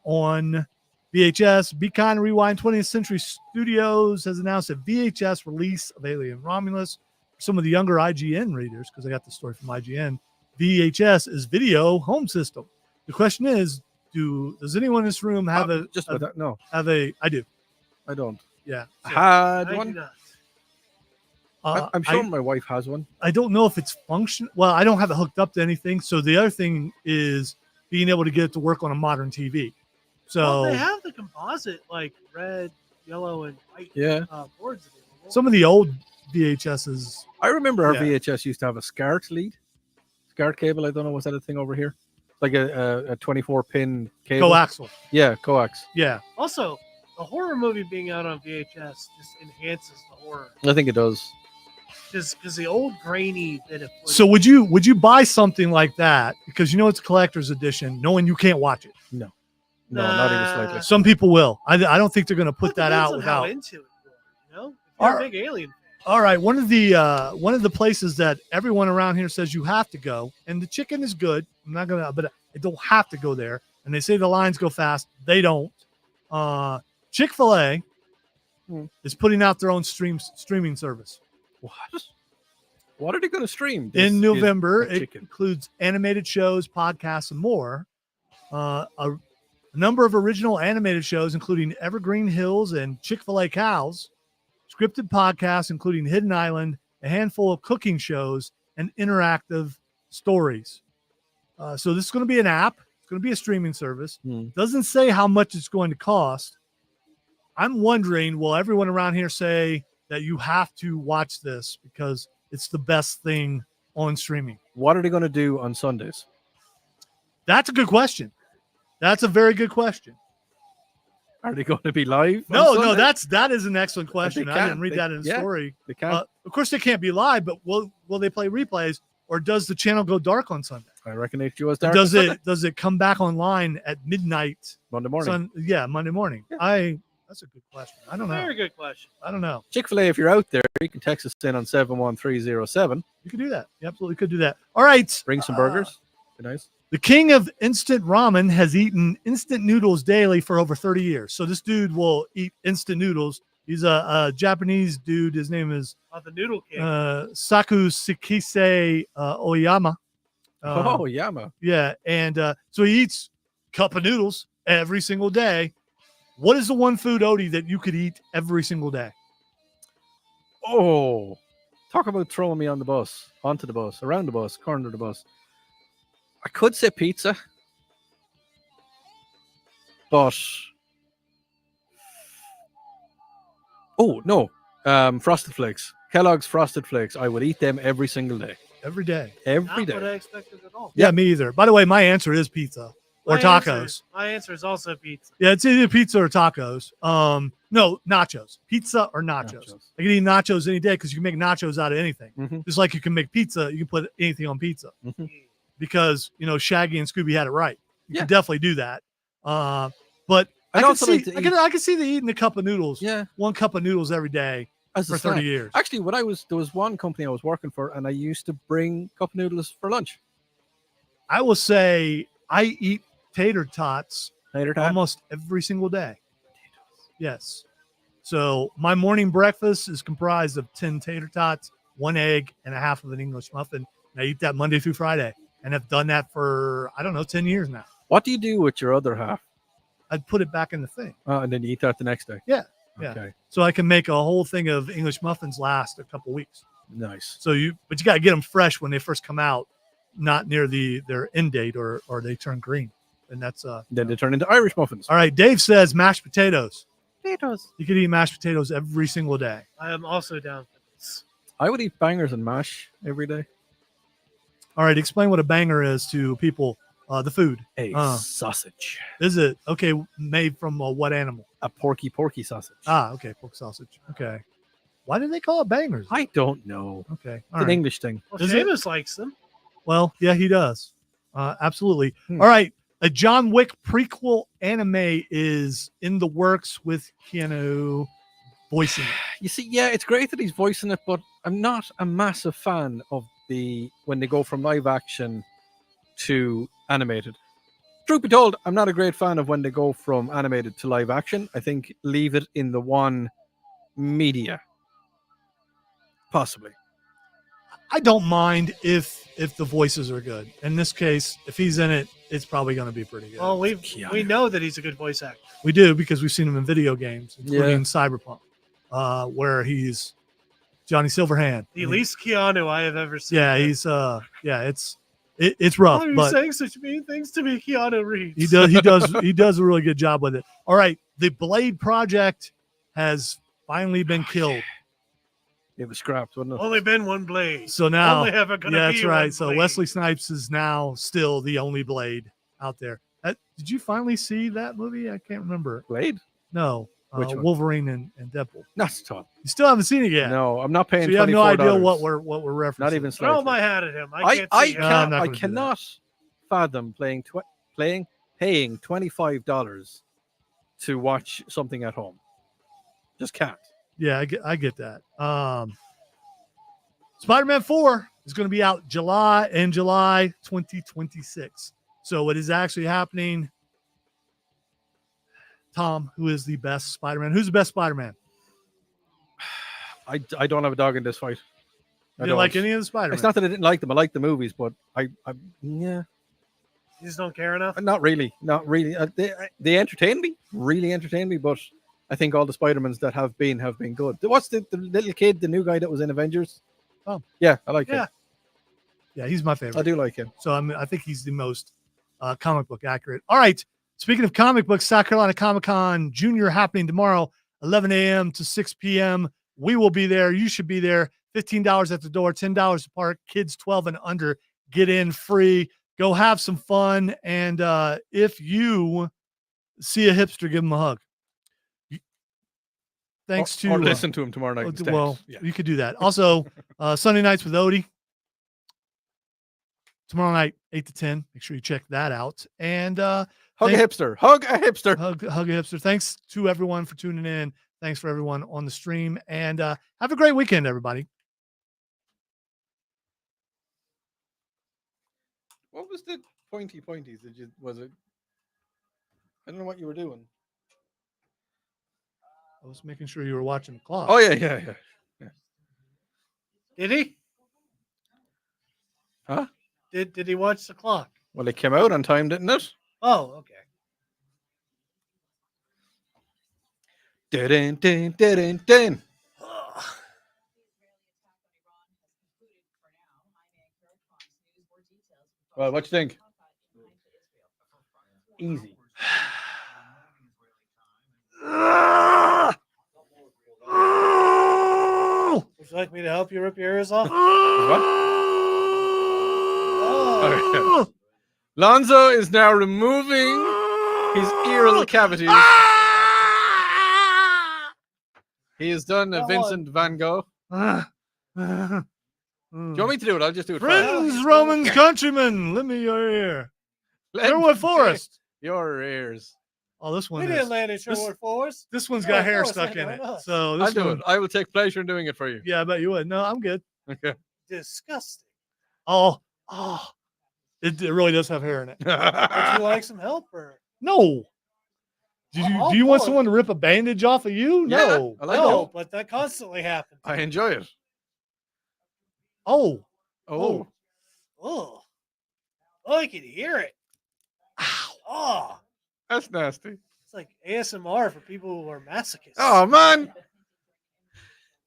on VHS. Be Kind Rewind 20th Century Studios has announced a VHS release of Alien Romulus. For some of the younger IGN readers, because I got the story from IGN, VHS is video home system. The question is, does anyone in this room have no. I do. I don't. Yeah. I had one. I'm sure I- my wife has one. I don't know if it's function. Well, I don't have it hooked up to anything. So the other thing is being able to get it to work on a modern TV. So Well, they have the composite, like red, yellow, and white boards available. some of the old VHSs. I remember our Yeah. VHS used to have a SCART lead. SCART cable. I don't know. Was that a thing over here? Like a 24-pin cable. Coaxial. Yeah, coax. Yeah. Also, a horror movie being out on VHS just enhances the horror. I think it does. Because the old grainy bit of footage. So would you buy something like that because you know it's a collector's edition, knowing you can't watch it? No, not even slightly. Some people will. I don't think they're going to put that Depends out on how without. into it you are, you know? If you're a big Alien fan. All right, one of the places that everyone around here says you have to go, and the chicken is good. I'm not gonna, but I don't have to go there. And they say the lines go fast. They don't. Chick-fil-A is putting out their own streaming service. What are they going to stream? In November, is it includes animated shows, podcasts, and more. A number of original animated shows, including Evergreen Hills and Chick-fil-A Cows, scripted podcasts, including Hidden Island, a handful of cooking shows, and interactive stories. So this is going to be an app. It's going to be a streaming service. Doesn't say how much it's going to cost. I'm wondering, will everyone around here say that you have to watch this because it's the best thing on streaming? What are they going to do on Sundays? That's a good question. That's a very good question. Are they going to be live? No, that is an excellent question. I can't. didn't read that in the story. They can't. Of course, they can't be live, but will they play replays, or does the channel go dark on Sunday? I reckon HGO is dark. Does it come back online at midnight Monday morning? Monday morning. That's a good question. I don't know. Very good question. I don't know. Chick-fil-A, if you're out there, you can text us in on 71307. You can do that. You absolutely could do that. All right. Bring some burgers. Be nice. The king of instant ramen has eaten instant noodles daily for over 30 years. So this dude will eat instant noodles. He's a Japanese dude. His name is the Noodle King. Saku Sekisei Oyama. Yama. Yeah. And so he eats a cup of noodles every single day. What is the one food, Odie, that you could eat every single day? Oh, talk about throwing me on the bus, onto the bus, around the bus, corner of the bus. I could say pizza, but Frosted Flakes, Kellogg's Frosted Flakes. I would eat them every single day. Every day. Every Not day. what I expected at all. Yeah, me either. By the way, my answer is pizza. or tacos. My answer is also pizza. Yeah, it's either pizza or tacos. No, nachos. Pizza or nachos. I can eat nachos any day because you can make nachos out of anything. Just like you can make pizza, you can put anything on pizza. Because Shaggy and Scooby had it right. You can definitely do that. But I can see them eating a cup of noodles. Yeah, 1 cup of noodles every day for 30 years. Actually, there was one company I was working for, and I used to bring cup noodles for lunch. I will say I eat tater tots almost every single day. Yes. So my morning breakfast is comprised of 10 tater tots, 1 egg, and a half of an English muffin. And I eat that Monday through Friday, and I've done that for 10 years now. What do you do with your other half? I'd put it back in the thing. And then you eat that the next day. Yeah. Okay. So I can make a whole thing of English muffins last a couple weeks. Nice. But you got to get them fresh when they first come out, not near their end date or they turn green. And that's then they turn into Irish muffins. All right. Dave says mashed potatoes. Potatoes. You could eat mashed potatoes every single day. I am also down for this. I would eat bangers and mash every day. All right. Explain what a banger is to people. The food. A sausage. Is it? Okay. Made from what animal? A porky sausage. Okay. Pork sausage. Okay. Why do they call it bangers? I don't know. Okay. It's an English thing. Well, Seamus likes them. Well, yeah, he does. Absolutely. All right. A John Wick prequel anime is in the works with Keanu voicing it. You see, yeah, it's great that he's voicing it, but I'm not a massive fan of when they go from live action to animated. Truth be told, I'm not a great fan of when they go from animated to live action. I think leave it in the one media. Possibly. I don't mind if the voices are good. In this case, if he's in it, it's probably going to be pretty good. Well, we know that he's a good voice actor. We do because we've seen him in video games, including Cyberpunk, where he's Johnny Silverhand. The least Keanu I have ever seen. Yeah, he's it's rough. Why are you but saying such mean things to me, Keanu Reeves? He does a really good job with it. All right, the Blade project has finally been killed. It was scrapped, wasn't it? Only been one Blade. So now, only ever gonna that's be right. one So Blade. Wesley Snipes is now still the only Blade out there. Did you finally see that movie? I can't remember. Blade? No. Which one? Wolverine and Deadpool. Not Tom. You still haven't seen it yet. No, I'm not paying. So you have no $24. idea what we're referencing. Not even Throw slightly. my hat at him. I cannot fathom paying $25 to watch something at home. Just can't. Yeah, I get that. Spider-Man 4 is going to be out July 2026. So it is actually happening. Tom, who is the best Spider-Man? Who's the best Spider-Man? I don't have a dog in this fight. You don't like any of the Spider-Man? It's not that I didn't like them. I like the movies, but yeah. You just don't care enough? Not really. They entertain me. Really entertain me, but I think all the Spider-Mans that have been good. What's the little kid, the new guy that was in Avengers? Oh. Yeah, I like him. Yeah, he's my favorite. I do like him. So I think he's the most comic book accurate. All right. Speaking of comic books, South Carolina Comicon Junior happening tomorrow, 11 a.m. to 6 p.m. We will be there. You should be there. $15 at the door, $10 to park. Kids 12 and under get in free. Go have some fun. And if you see a hipster, give him a hug. Thanks to listen to him tomorrow night. Instead. Well, you could do that. Also, Sunday nights with Odie. Tomorrow night, 8 to 10. Make sure you check that out. And hug a hipster. Hug a hipster. Hug a hipster. Thanks to everyone for tuning in. Thanks for everyone on the stream. And have a great weekend, everybody. What was the pointies? Was it? I don't know what you were doing. I was making sure you were watching the clock. Oh yeah. Did he? Huh? Did he watch the clock? Well, it came out on time, didn't it? Oh, okay. Dun. Well, what you think? Easy. Would you like me to help you rip your ears off? What? Oh. Lonzo is now removing his ear cavities. He has done a Vincent Van Gogh. Do you want me to do it? I'll just do it. Friends, Romans, countrymen, lend me your ear. Sherwood Forest. Your ears. Oh, this one We didn't land in Sherwood Forest. This one's got hair Forest stuck in landed it. on us. So this I'll do one, it. I will take pleasure in doing it for you. Yeah, I bet you would. No, I'm good. Okay. Disgusting. Oh, it really does have hair in it. Would you like some help or? No. Do you want someone to rip a bandage off of you? Yeah, No. I like No, it. but that constantly happens. I enjoy it. Oh. Oh. Oh, I can hear it. Oh, That's nasty. it's like ASMR for people who are masochists. Oh, man.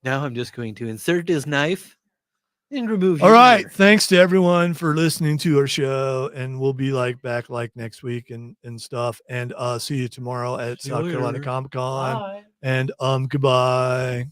Now I'm just going to insert this knife and remove All your right. ear. Thanks to everyone for listening to our show. And we'll be back next week and stuff. And see you tomorrow at See you South Carolina later. Comic Con. Bye. And goodbye.